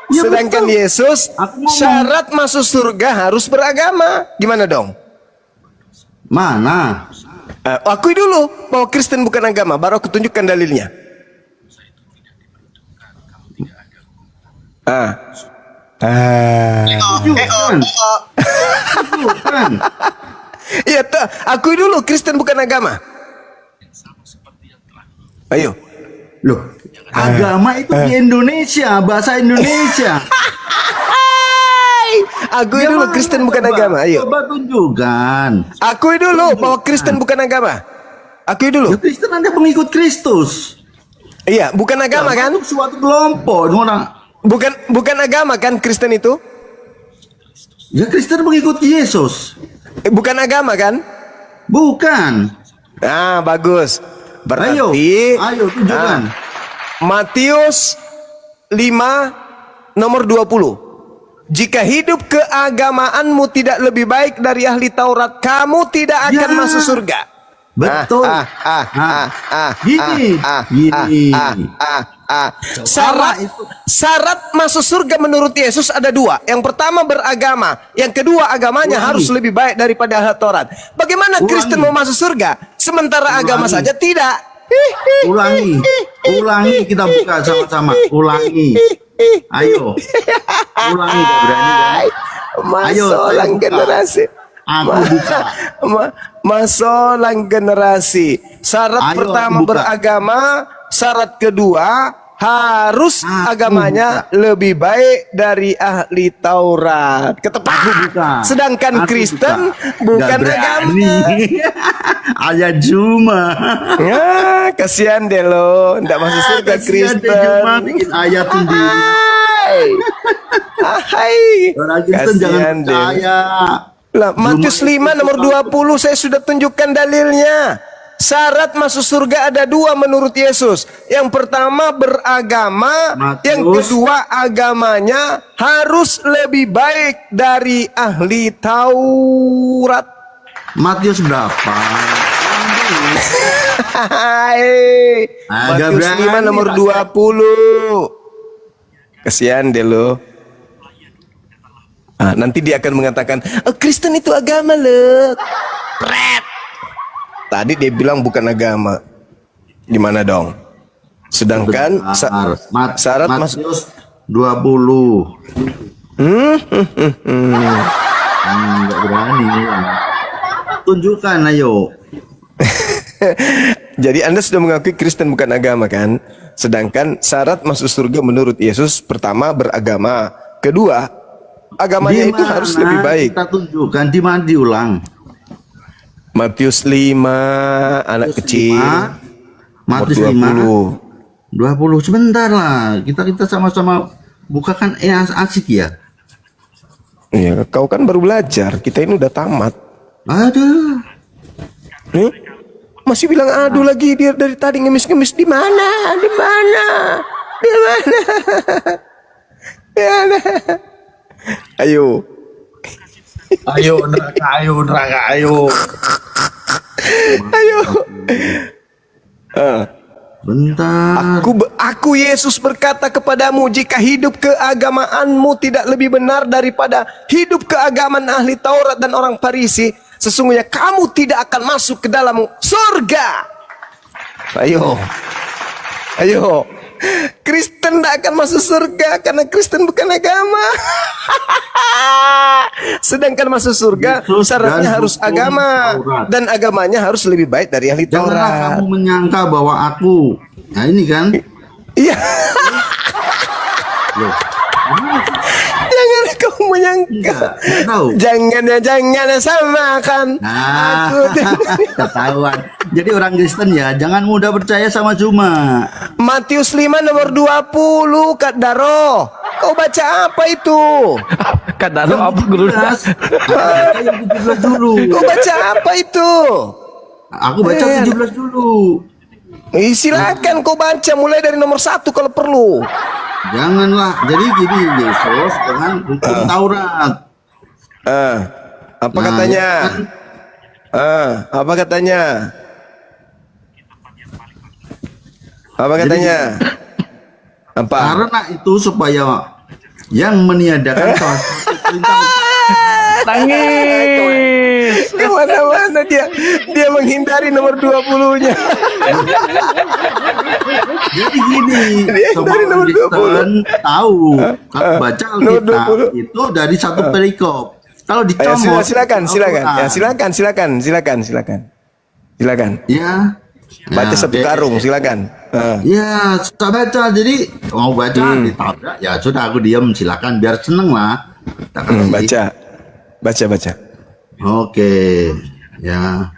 Ya, Sedangkan betul. Yesus Aku ngomong. syarat masuk surga harus beragama. Gimana dong? Mana? Akui dulu bahwa Kristen bukan agama, baru aku tunjukkan dalilnya. Bukan. Bukan. Iya, akui dulu Kristen bukan agama. Ayo. Loh, agama itu di Indonesia, bahasa Indonesia. Akui Ya, dulu mana? Kristen bukan Coba- agama. Ayo. Coba tunjukkan. Akui dulu bahwa Kristen bukan agama. Akui Ya, dulu. Kristen ada pengikut Kristus. Iya, bukan agama kan? Itu suatu kelompok orang. Bukan agama kan Kristen itu? Ya, Kristen pengikut Yesus. Bukan agama kan? Bukan. Nah, bagus. Berarti Ayo tunjukkan. Matius 5 nomor 20. Jika hidup keagamaanmu tidak lebih baik dari ahli Taurat, kamu tidak akan Ya. masuk surga. Betul. Gini. Syarat masuk surga menurut Yesus ada dua. Yang pertama beragama, yang kedua agamanya Ulangi. harus lebih baik daripada ahli Taurat. Bagaimana Ulangi. Kristen mau masuk surga sementara agama Ulangi. saja tidak? Ulangi kita buka sama-sama. Ulangi. Ayo. Ulangi, gak berani kan? Ayo, saya Masolang buka. generasi. Aku buka. Masolang generasi. Syarat Ayo, pertama aku buka. beragama, syarat kedua harus Aku agamanya lebih baik dari ahli Taurat. Ketepat. Aku buka. Sedangkan Aku Kristen buka. bukan Gak berani. agama. Ayat Juma. Ya, kasihan deh lo, ndak masuk surga Kasihan deh, Kristen. Juma bikin ayat sendiri. Hai. Orang Kristen jangan Kasihan deh. percaya. Lah, Matius 5 nomor 20 saya sudah tunjukkan dalilnya. Syarat masuk surga ada dua menurut Yesus. Yang pertama beragama, Matius. yang kedua agamanya harus lebih baik dari ahli Taurat. Matius berapa? Hai. Agak Matius 5 berani, nomor Pak. 20. Kasihan deh lo. Nanti dia akan mengatakan, Kristen itu agama loh. Pret. Tadi dia bilang bukan agama. Gimana dong? Sedangkan syarat masuk Matius 20. Nggak berani bilang. Tunjukkan ayo. Jadi Anda sudah mengakui Kristen bukan agama kan? Sedangkan syarat masuk surga menurut Yesus pertama beragama, kedua agamanya Di itu mana harus lebih baik. Kita tunjukkan di mana diulang. Matius 5 anak kecil. Matius nomor 5 20 sebentar lah. Kita sama-sama bukakan asik ya. Iya, kau kan baru belajar. Kita ini udah tamat. Aduh. Masih bilang aduh lagi dia dari tadi ngemis-ngemis di mana? Di mana? Di mana? Di mana? Ayo. Ayo neraka, ayo neraka, ayo. Ayo. Bentar. Aku Yesus berkata kepadamu, jika hidup keagamaanmu tidak lebih benar daripada hidup keagamaan ahli Taurat dan orang Farisi, sesungguhnya kamu tidak akan masuk ke dalam surga. Ayo. Ayo. Kristen tidak akan masuk surga karena Kristen bukan agama. Sedangkan masuk surga Yesus syaratnya dan harus hukum agama Taurat. dan agamanya harus lebih baik dari ahli Janganlah Taurat. kamu menyangka bahwa aku. Nah ini kan. Iya. Loh. Jangan kau menyangka. Enggak tahu. Jangan samakan. Nah, Aku ketahuan. Jadi orang Kristen ya, jangan mudah percaya sama Cuma. Matius 5 nomor 20, Kak Daro. Kau baca apa itu? Kata lu apa guru? Yang 17 dulu. Kau baca apa itu? Aku baca 17 dulu. Silakan kau baca mulai dari nomor 1 kalau perlu. Janganlah. Jadi gini, Yesus dengan hukum Taurat. Apa Nah, katanya? ya kan? Apa katanya? Apa katanya? Apa? Karena itu supaya yang meniadakan salah satu perintah Nangis. Kemana-mana dia menghindari nomor 20-nya. Jadi gini, semua dari nomor Kristen tahu kalau baca nomor Alkitab 20. itu dari satu perikop. Kalau Ayo, dicomot, silakan. Al-Quran. Ya, silakan. Ya. Baca Nah, satu karung, silakan. Ya, saya baca. Jadi mau baca ditabrak, ya sudah aku diam. Silakan, biar seneng lah. Tak kasih. Baca. Oke, ya.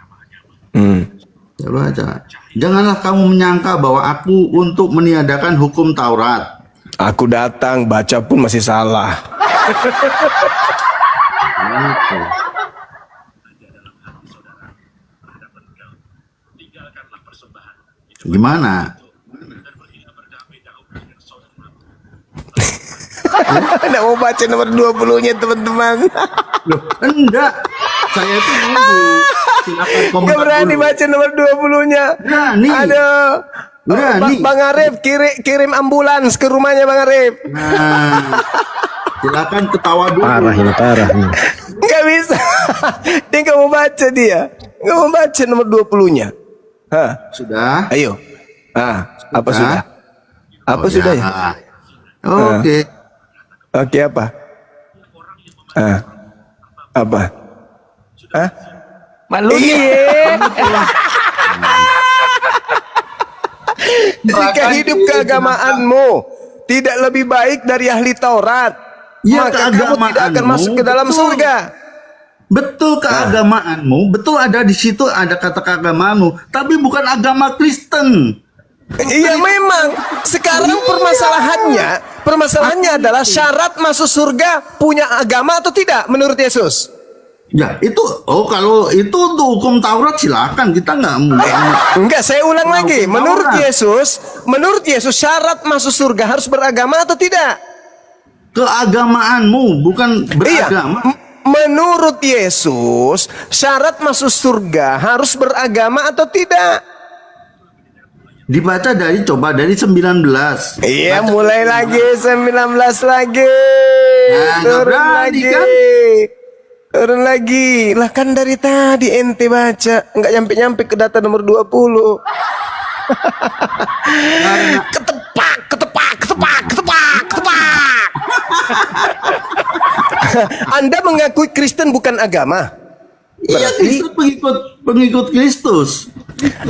Ya baca. Janganlah kamu menyangka bahwa aku untuk meniadakan hukum Taurat. Aku datang, baca pun masih salah. Gitu. Gimana? Nggak mau baca nomor 20-nya teman-teman. Loh, enggak. Saya itu nunggu. Silakan Nggak komentar berani dulu. baca nomor 20-nya. Berani. Aduh. Berani. Bang Arif kirim ambulans ke rumahnya Bang Arif. Nah, silakan ketawa dulu. Parah ini. Nggak bisa. Dia nggak mau baca dia. Nggak mau baca nomor 20-nya. Hah? Sudah? Ayo. Apa sudah? Apa Oh, sudah ya? Oke. Oke, apa? Apa? Malu Iya. nih. Jika hidup keagamaanmu tidak lebih baik dari ahli Taurat, Ya, maka kamu tidak akan keagamaanmu, masuk ke dalam betul. surga. Betul keagamaanmu, betul ada di situ ada kata keagamaanmu, tapi bukan agama Kristen. Iya memang. Sekarang permasalahannya adalah syarat masuk surga punya agama atau tidak menurut Yesus. Ya itu, kalau itu untuk hukum Taurat silakan, kita nggak Enggak, saya ulang lagi. hukum Menurut Yesus syarat masuk surga harus beragama atau tidak? keagamaanmu bukan beragama. Menurut Yesus syarat masuk surga harus beragama atau tidak? Dibaca dari 19. Iya, Baca mulai lagi 19 lagi. Nah, nggak berani, kan? Turun lagi. Lah kan dari tadi ente baca, nggak nyampe-nyampe ke data nomor 20. Ketepak. Anda mengakui Kristen bukan agama. Iya, Kristen pengikut Kristus.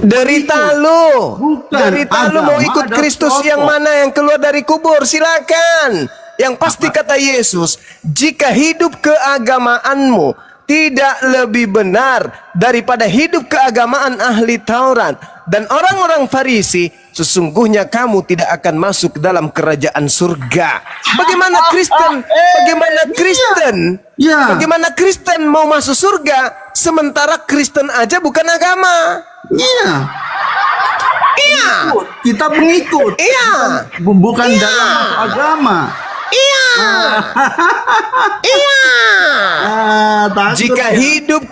Derita lu. Bukan, Derita lu mau agama ikut ada Kristus kelompok. yang mana yang keluar dari kubur? Silakan. Yang pasti kata Yesus, jika hidup keagamaanmu tidak lebih benar daripada hidup keagamaan ahli Taurat dan orang-orang Farisi, sesungguhnya kamu tidak akan masuk ke dalam kerajaan surga. Bagaimana Kristen? Iya. Bagaimana Kristen mau masuk surga sementara Kristen aja bukan agama? Iya. Iya. Kita pengikut. Iya. Bukan dalam masuk agama. Iya. Iya. Takut Jika ya. hidup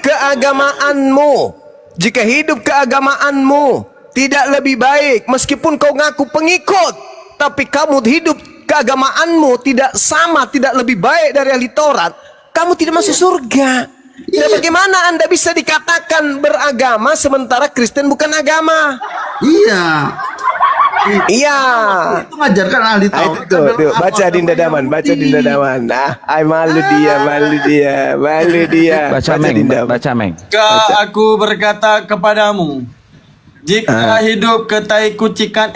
keagamaanmu tidak lebih baik meskipun kau ngaku pengikut, tapi kamu hidup keagamaanmu tidak lebih baik dari ahli Taurat, kamu tidak masuk surga. Dan bagaimana Anda bisa dikatakan beragama sementara Kristen bukan agama? Iya. Iya. Itu mengajarkan ahli Taurat. Tuh, baca Dinda Daman, malu dia. Baca Meng. Jika aku berkata kepadamu, jika hidup ketai kucikan,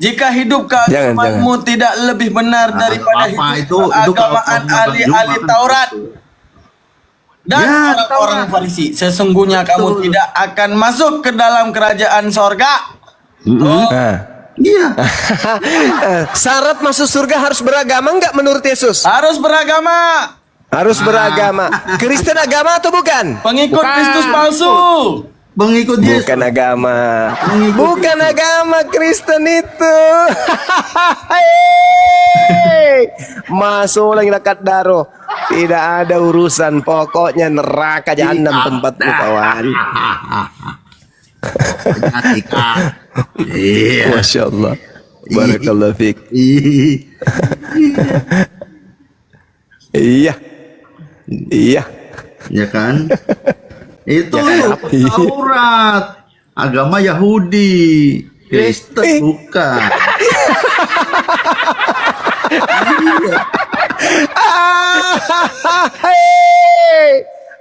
jika hidup keagamaanmu tidak lebih benar daripada hidup keagamaan ahli-ahli Taurat. dan Ya, orang-orang Farisi, sesungguhnya kamu tidak akan masuk ke dalam kerajaan sorga. Iya. Syarat masuk surga harus beragama nggak menurut Yesus? Harus beragama. Harus beragama. Kristen agama atau bukan? Pengikut Kristus palsu. Pengikut Yesus. Bukan agama. Mengikuti Bukan agama Kristen itu. Masuk lagi dekat daro. Tidak ada urusan. Pokoknya neraka jahanam tempatmu kawan. Iya. Masya Allah. Barakallah fiik. Iya. Iya. Ya kan? Itu Taurat. Agama Yahudi. Kristen bukan.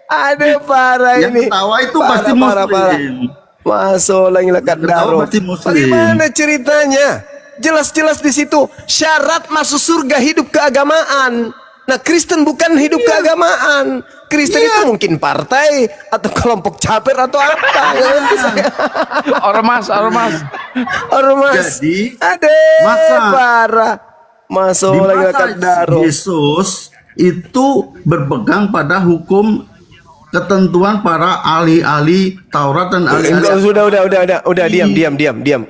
Ada parah Yang ini. ketawa itu Parah, pasti parah, parah. Muslim. Masuk lagi lekat Yang ketawa daro. pasti Muslim. Bagaimana ceritanya? Jelas-jelas di situ syarat masuk surga hidup keagamaan. Nah, Kristen bukan hidup keagamaan. Kristen itu mungkin partai atau kelompok caper atau apa. Ormas. Ormas. Jadi, ada masa parah. Masuk Di lagi masa lekat daro. Yesus itu berpegang pada hukum ketentuan para ahli-ahli Taurat dan Enggak, ahli-ahli udah diam.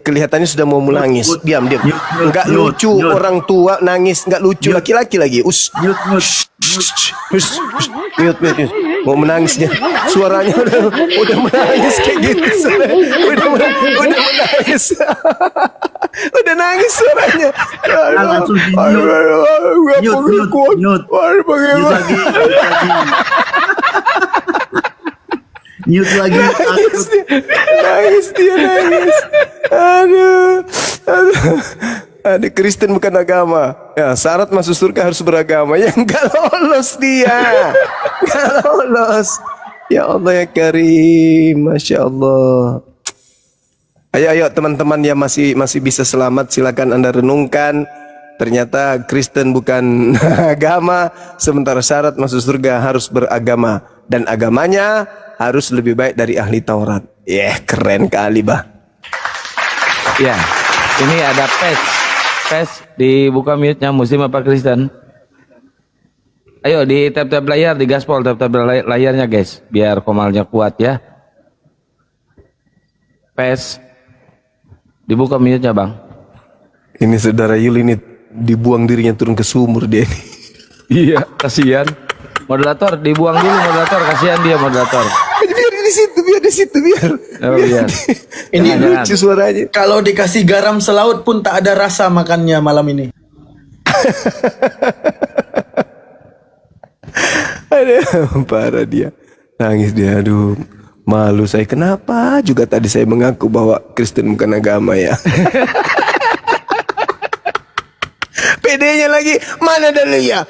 Kelihatannya sudah mau menangis. Diam. Enggak lucu orang tua nangis, enggak lucu laki-laki lagi. Mute. Mau menangis dia. Suaranya udah menangis kayak gitu. Udah menangis. Udah nangis suaranya. langsung di mute lagi. Nangis dia. Aduh, Kristen bukan agama. Ya, syarat masuk surga harus beragama. Ya, enggak lolos dia. Enggak lolos. Ya Allah ya Karim, Masya Allah. Ayo teman-teman yang masih bisa selamat, silakan Anda renungkan. Ternyata Kristen bukan agama, sementara syarat masuk surga harus beragama dan agamanya harus lebih baik dari ahli Taurat. Keren kali, bah. Ya, ini ada PES dibuka mute-nya, Muslim apa Kristen? Ayo di tap-tap layar, di gaspol tap-tap layarnya guys, biar komalnya kuat ya. PES dibuka mute-nya bang. Ini saudara Yul ini dibuang dirinya turun ke sumur dia ini. Iya, kasihan. Moderator dibuang dulu, moderator, kasihan dia moderator. Biar di situ. Oh, biar. Ini Lucu suaranya. kalau dikasih garam selaut pun tak ada rasa makannya malam ini. Aduh, parah dia. Nangis dia, aduh. Malu saya. Kenapa juga tadi saya mengaku bahwa Kristen bukan agama ya. PD-nya lagi, mana dalilnya?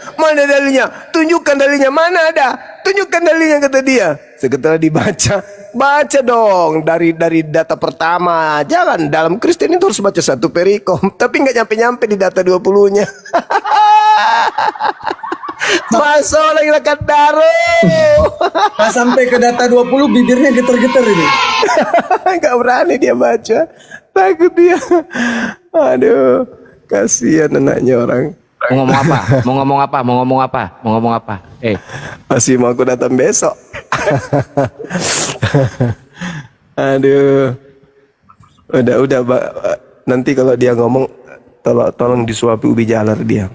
Tunjukkan dalilnya, mana ada? Tunjukkan dalilnya, kata dia. Setelah dibaca, baca dong dari data pertama. Jangan, dalam Kristen itu harus baca satu perikom, tapi nggak nyampe di data 20-nya. Masuk lagi lekat daro. Pas sampai ke data 20 bibirnya getar-getar ini. Nggak berani dia baca, takut dia. Aduh, kasihan anaknya orang. Mau ngomong apa? Masih mau aku datang besok. Aduh. Udah, nanti kalau dia ngomong tolong disuapi ubi jalar dia.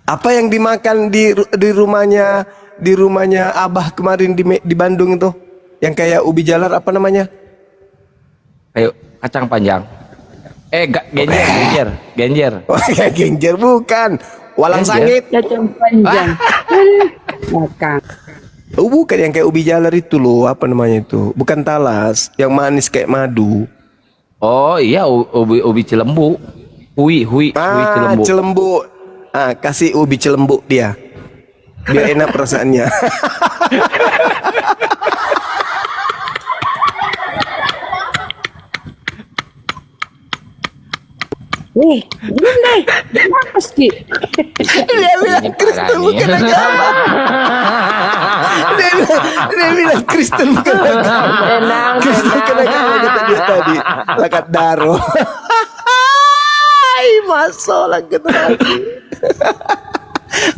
Apa yang dimakan di rumahnya Abah kemarin di Bandung itu? Yang kayak ubi jalar apa namanya? Ayo, kacang panjang. Genjer. Oh, ya genjer bukan. Walang sangit. Kacang panjang. Makan. Oh, bukan yang kayak ubi jalar itu loh, apa namanya itu? Bukan talas, yang manis kayak madu. Oh iya, ubi cilembu. Hui cilembu. Cilembu. Kasih ubi cilembu dia. Biar enak perasaannya. Nih, diam deh. Kenapa sih? Dia bilang Kristen bukan agama. Dia bilang Kristen bukan agama. Tenang, Kristen bukan agama kata dia tadi. Lakat daro. Masuk lah kata lagi.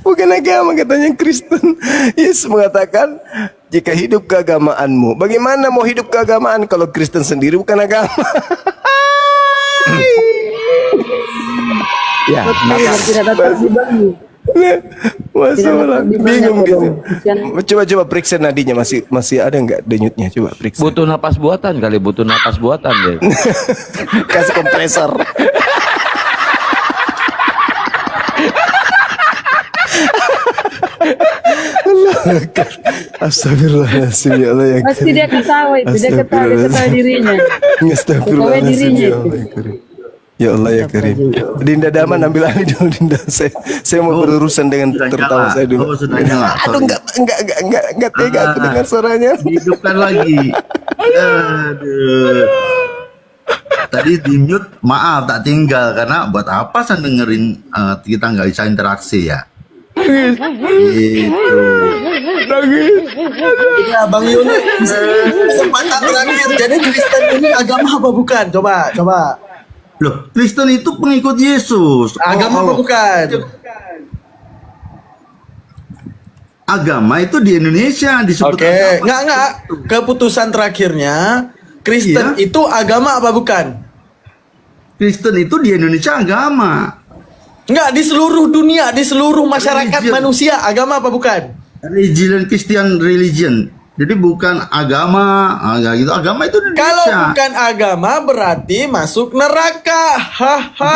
Bukan agama katanya Kristen. Yesus mengatakan jika hidup keagamaanmu. Bagaimana mau hidup keagamaan kalau Kristen sendiri bukan agama? Ya, Tidak dapat dibangun. Masuk lah. Bingung gitu. Kesian. Coba periksa nadinya masih ada nggak denyutnya? Coba periksa. butuh napas buatan kali, butuh napas buatan deh. Kasih kompresor. Astagfirullahaladzim ya Allah ya Pasti dia ketawa itu, dia ketawa dirinya. Astagfirullahaladzim ya Allah ya Karim. Ya Allah ya Karim. Dinda Daman ambil alih dulu Dinda. Saya mau berurusan dengan tertawa saya dulu. Oh, sudah nyala. Aduh enggak tega aku dengar suaranya. Dihidupkan lagi. Aduh. Tadi di mute, maaf tak tinggal karena buat apa saya dengerin kita nggak bisa interaksi ya. Gitu. Ya Bang Yuli, kesempatan terakhir. Jadi Kristen ini agama apa bukan? Coba. Loh, Kristen itu pengikut Yesus. Agama apa bukan? Agama itu di Indonesia disebut Oke, agama. enggak. Keputusan terakhirnya, Kristen Iya. itu agama apa bukan? Kristen itu di Indonesia agama. Enggak, di seluruh dunia, di seluruh masyarakat Religion. manusia, agama apa bukan? Religion, Christian religion. Jadi bukan agama, gitu. Agama itu di Kalau Indonesia. bukan agama berarti masuk neraka. Hahaha.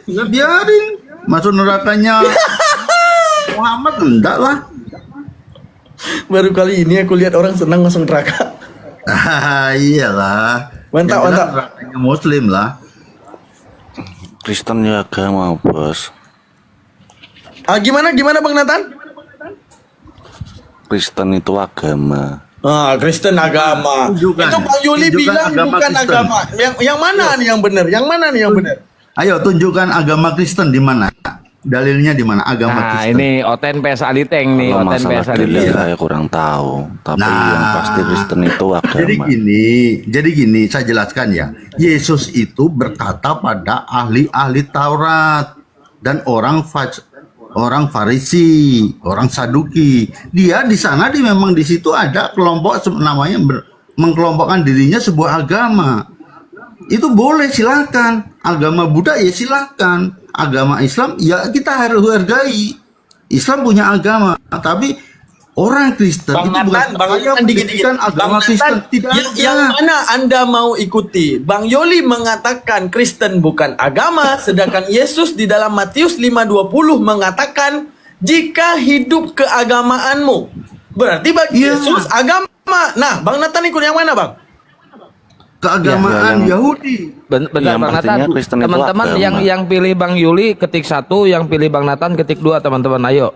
Ya biarin masuk nerakanya Muhammad, enggak lah. Baru kali ini aku lihat orang senang masuk neraka. Iyalah. Mantap, Yang jelas mantap. nerakanya Muslim lah. Kristen ya agama, Bos. Gimana Bang Nathan? Kristen itu agama. Kristen agama. Tunjukkan. Itu Bang Yuli Tunjukkan bilang agama bukan Kristen. agama. Yang mana nih yang benar? Yang mana nih yang benar? Ayo tunjukkan agama Kristen di mana? Dalilnya di mana agama Nah, Kristen? ini Oten PS Aliteng nih, Kalau Oten masalah PS Aliteng. dalil saya kurang tahu. Tapi yang pasti Kristen itu agama. Jadi gini, saya jelaskan ya. Yesus itu berkata pada ahli-ahli Taurat dan orang Farisi, orang Saduki. Dia di sana memang di situ ada kelompok namanya mengkelompokkan dirinya sebuah agama. Itu boleh, silakan. Agama Buddha ya silakan. Agama Islam ya kita harus hargai. Islam punya agama, tapi orang Kristen Bang itu bukan Nathan dikit-dikit. agama Kristen. Tidak yang ada. mana Anda mau ikuti? Bang Yoli mengatakan Kristen bukan agama, sedangkan Yesus di dalam Matius 5:20 mengatakan jika hidup keagamaanmu. Berarti bagi Iya. Yesus agama. Nah, Bang Nathan ikut yang mana, Bang? Keagamaan Ya, yang- Yahudi. Bentar Yang Bang pastinya Nathan, Kristen itu teman-teman agama. yang pilih Bang Yuli ketik 1, yang pilih Bang Nathan ketik 2, teman-teman ayo.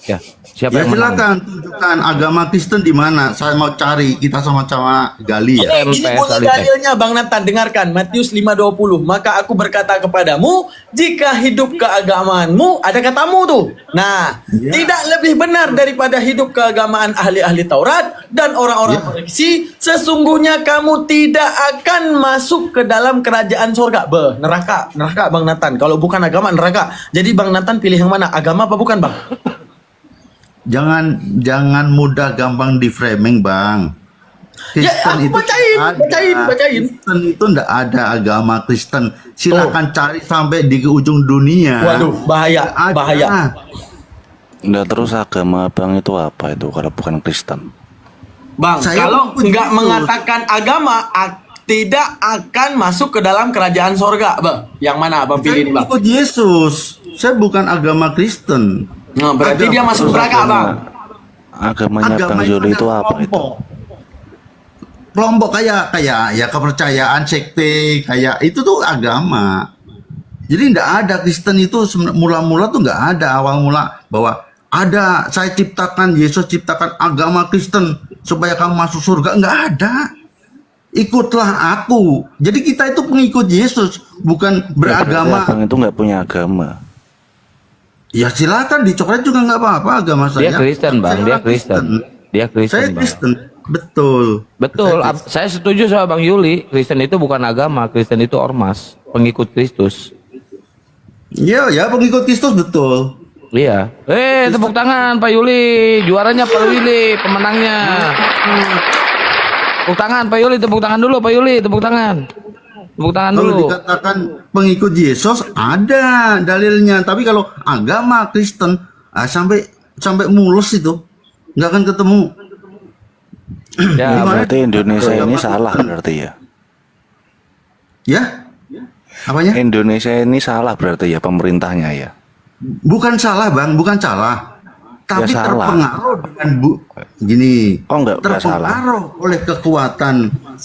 Ya, siapa Ya yang menang? silakan tunjukkan agama Kristen di mana. Saya mau cari, kita sama-sama gali ya. Ini PS bunyi Aliteng. dalilnya Bang Nathan, dengarkan Matius 5:20. Maka aku berkata kepadamu, jika hidup keagamaanmu, ada katamu tuh. Nah, Ya. tidak lebih benar daripada hidup keagamaan ahli-ahli Taurat dan orang-orang Farisi, sesungguhnya kamu tidak akan masuk ke dalam kerajaan sorga. Neraka Bang Nathan. Kalau bukan agama, neraka. Jadi Bang Nathan pilih yang mana? Agama apa bukan, Bang? Jangan mudah gampang di framing, Bang. Ya, aku bacain. Kristen itu enggak ada agama Kristen. Silakan cari sampai di ujung dunia. Waduh, bahaya, Nggak ada. bahaya. Nggak, terus agama Bang itu apa itu kalau bukan Kristen? Bang, Saya kalau ikut nggak Yesus. mengatakan agama, tidak akan masuk ke dalam kerajaan sorga, Bang. Yang mana Abang Saya pilih, Bang? ikut Yesus. Saya bukan agama Kristen. Nah, berarti Agama- dia masuk neraka, Bang. Agamanya Bang Yuli itu apa itu? Kelompok kayak ya kepercayaan sekte kayak itu tuh agama. Jadi nggak ada Kristen itu mula-mula tuh nggak ada awal mula bahwa ada saya ciptakan Yesus ciptakan agama Kristen supaya kamu masuk surga, nggak ada. ikutlah aku. Jadi kita itu pengikut Yesus, bukan beragama. Abang itu nggak punya agama. Ya silakan dicoret juga nggak apa-apa agama saya. Dia Kristen, Bang. Saya Dia orang Kristen. Dia Kristen, Saya Bang. Kristen, betul. Betul, Saya Kristen. saya setuju sama Bang Yuli. Kristen itu bukan agama, Kristen itu ormas, pengikut Kristus. Ya, ya pengikut Kristus betul. Iya. Tepuk tangan Pak Yuli, juaranya Pak Yuli, pemenangnya. Tepuk tangan Pak Yuli, tepuk tangan dulu Pak Yuli, tepuk tangan. Tepuk tangan Kalau dulu. dikatakan pengikut Yesus ada dalilnya, tapi kalau agama Kristen sampai mulus itu nggak akan ketemu. Ya, Gimana? Berarti Indonesia ini salah berarti ya. Ya? Apanya? Indonesia ini salah berarti ya pemerintahnya ya. Bukan salah bang, bukan salah. Tapi Ya, salah. terpengaruh dengan gini. Oh, enggak salah. Terpengaruh oleh kekuatan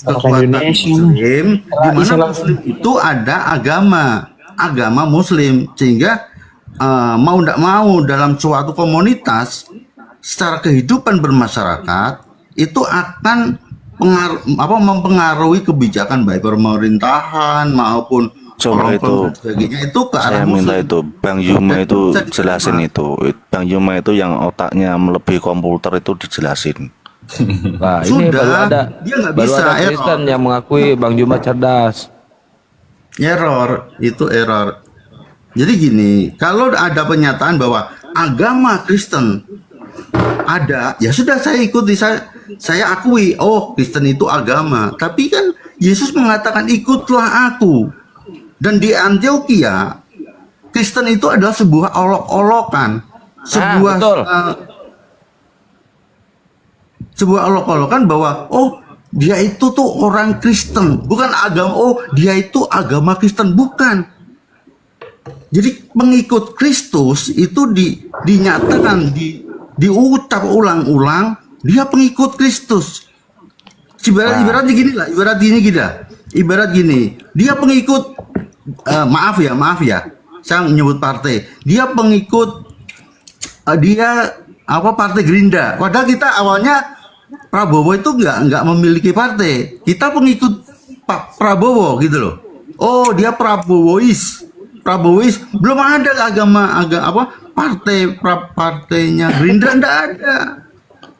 Indonesia. Muslim, di mana Islam. Muslim itu ada agama Muslim, sehingga mau tidak mau dalam suatu komunitas secara kehidupan bermasyarakat itu akan mempengaruhi kebijakan baik pemerintahan maupun Coba itu dan sebagainya itu ke arah saya minta Muslim. itu Bang Yuma itu Bisa jelasin diterima. itu. Bang Yuma itu yang otaknya melebihi komputer itu dijelasin. Nah, ini Sudah, baru ada dia nggak baru bisa, ada error. Kristen yang mengakui Bang Juma cerdas. Error, itu error. Jadi gini, kalau ada pernyataan bahwa agama Kristen ada, ya sudah saya ikuti, saya akui, oh Kristen itu agama. Tapi kan Yesus mengatakan ikutlah aku. Dan di Antioquia, Kristen itu adalah sebuah olok-olokan, sebuah betul. Sebuah olok-olokan bahwa oh dia itu tuh orang Kristen, bukan agama. Oh dia itu agama Kristen, bukan. Jadi pengikut Kristus itu dinyatakan, diucap ulang-ulang, dia pengikut Kristus. Ibarat gini lah, ibarat gini, dia pengikut maaf ya, saya menyebut partai, dia pengikut partai Gerindra. Padahal kita awalnya Prabowo itu nggak memiliki partai, kita pengikut Pak Prabowo gitu loh. Oh dia Prabowois, belum ada partainya Gerindra, nggak ada.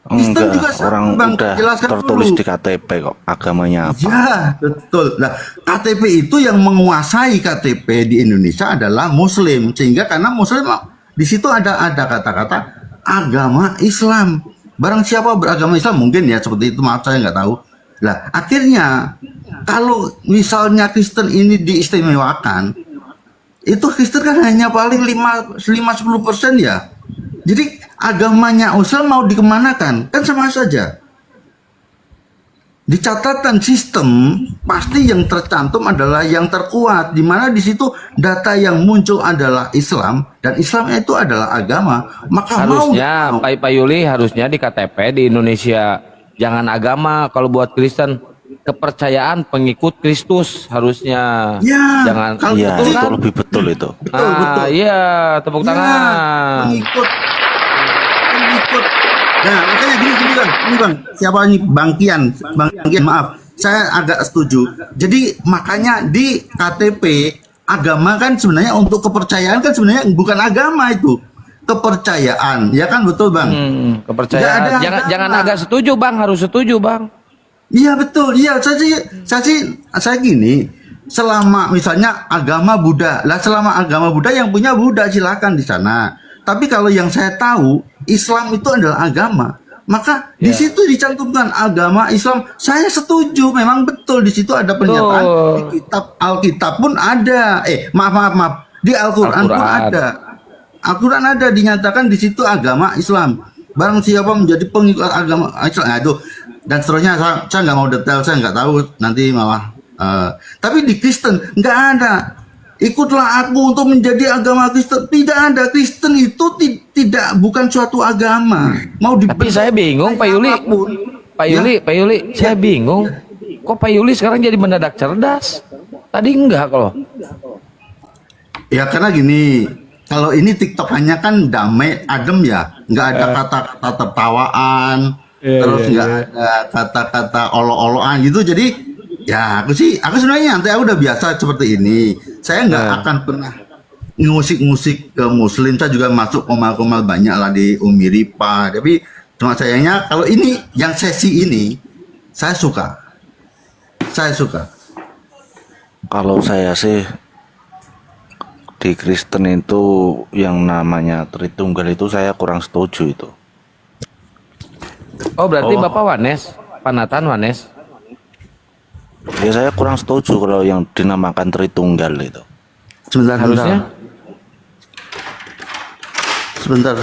Kristen juga Enggak, sama, orang Bang. udah Jelaskan tertulis dulu. di KTP kok agamanya apa. Ya, betul. Nah, KTP itu yang menguasai KTP di Indonesia adalah Muslim, sehingga karena Muslim di situ ada kata-kata agama Islam. Barang siapa beragama Islam mungkin ya seperti itu, maaf saya nggak tahu. Nah, akhirnya kalau misalnya Kristen ini diistimewakan, itu Kristen kan hanya paling 5-10% ya. Jadi agamanya Islam mau dikemanakan? Kan sama saja. Di catatan sistem pasti yang tercantum adalah yang terkuat, di mana di situ data yang muncul adalah Islam dan Islam itu adalah agama. Maka Harusnya Pak Yuli harusnya di KTP di Indonesia jangan agama. Kalau buat Kristen kepercayaan pengikut Kristus harusnya. Ya, Jangan. kalau Iya, Betul itu kan? lebih betul itu. betul. Iya, tepuk Ya, tangan. pengikut. Nah, makanya gini bang, siapa ini Bang Kian, maaf, saya agak setuju. Jadi makanya di KTP agama kan sebenarnya untuk kepercayaan kan sebenarnya bukan agama itu, kepercayaan, ya kan betul bang? Kepercayaan. Nggak ada Jangan agama. agak setuju bang, harus setuju bang. Iya betul, iya saya gini, selama misalnya agama Buddha, selama agama Buddha yang punya Buddha silakan di sana. Tapi kalau yang saya tahu Islam itu adalah agama, maka di situ dicantumkan agama Islam. Saya setuju, memang betul di situ ada pernyataan. Di kitab Alkitab pun ada. Maaf, di Al-Quran pun ada. Al-Quran ada dinyatakan di situ agama Islam. Barang siapa menjadi pengikut agama Islam, nah, itu dan seterusnya. Saya nggak mau detail, saya nggak tahu nanti malah. Tapi di Kristen nggak ada. Ikutlah aku untuk menjadi agama Kristen. Tidak ada. Kristen itu bukan suatu agama. Tapi saya bingung Pak Yuli. Pak Yuli, saya bingung. Kok Pak Yuli sekarang jadi mendadak cerdas? Tadi enggak loh. Ya karena gini, kalau ini TikTokannya kan damai, adem ya, nggak ada kata-kata tertawaan, terus nggak ada kata-kata olok-olokan gitu. Jadi Ya, aku sebenarnya nyantai, aku udah biasa seperti ini. Saya nggak akan pernah ngusik-ngusik ke Muslim. Saya juga masuk komal-komal banyak lah di Umi Ripa. Tapi cuma sayangnya kalau ini yang sesi ini, saya suka. Kalau saya sih di Kristen itu yang namanya Tritunggal itu saya kurang setuju itu. Oh berarti Bapak Wanes, Panatan Wanes. Ya saya kurang setuju kalau yang dinamakan Tritunggal itu. Harusnya Sebentar,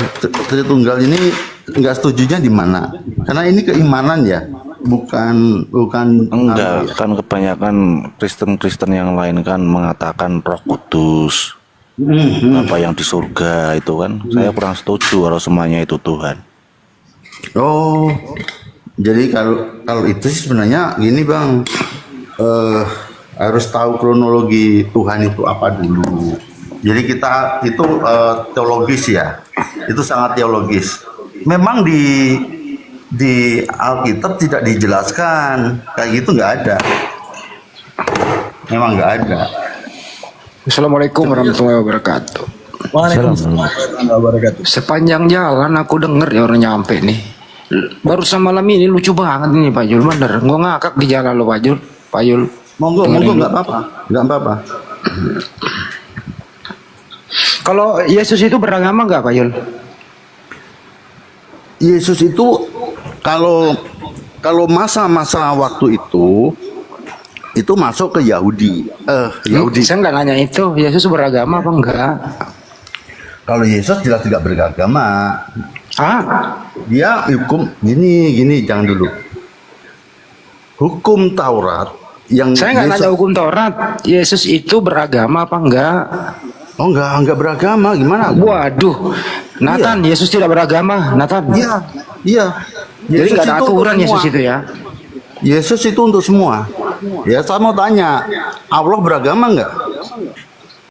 Tritunggal ini nggak setujunya di mana? Karena ini keimanan ya, bukan Enggak, kan kebanyakan Kristen-Kristen yang lain kan mengatakan Roh Kudus, apa yang di surga itu kan. Saya kurang setuju kalau semuanya itu Tuhan. Oh, jadi kalau itu sih sebenarnya gini Bang, harus tahu kronologi Tuhan itu apa dulu. Jadi kita itu teologis ya, itu sangat teologis. Memang di Alkitab tidak dijelaskan kayak gitu, nggak ada. Memang nggak ada. Assalamualaikum warahmatullahi wabarakatuh. Waalaikumsalam warahmatullahi wabarakatuh. Sepanjang jalan aku denger ya orang nyampe nih. Baru malam ini lucu banget nih Pak Yul, bener. Gua ngakak di jalan lo Pak Yul. Pak Yul. Monggo nggak apa-apa. Kalau Yesus itu beragama nggak Pak Yul? Yesus itu kalau masa-masa waktu itu masuk ke Yahudi. Yahudi. Saya nggak nanya itu. Yesus beragama apa enggak? Kalau Yesus jelas tidak beragama. Ah, Dia hukum gini jangan dulu. Hukum Taurat yang saya nggak nanya hukum Taurat. Yesus itu beragama apa enggak? Oh enggak beragama, gimana? Waduh, Nathan, Yesus tidak beragama, Nathan. Iya. Jadi nggak ada itu aturan untuk Yesus semua. itu ya? Yesus itu untuk semua. Ya saya mau tanya, Allah beragama enggak?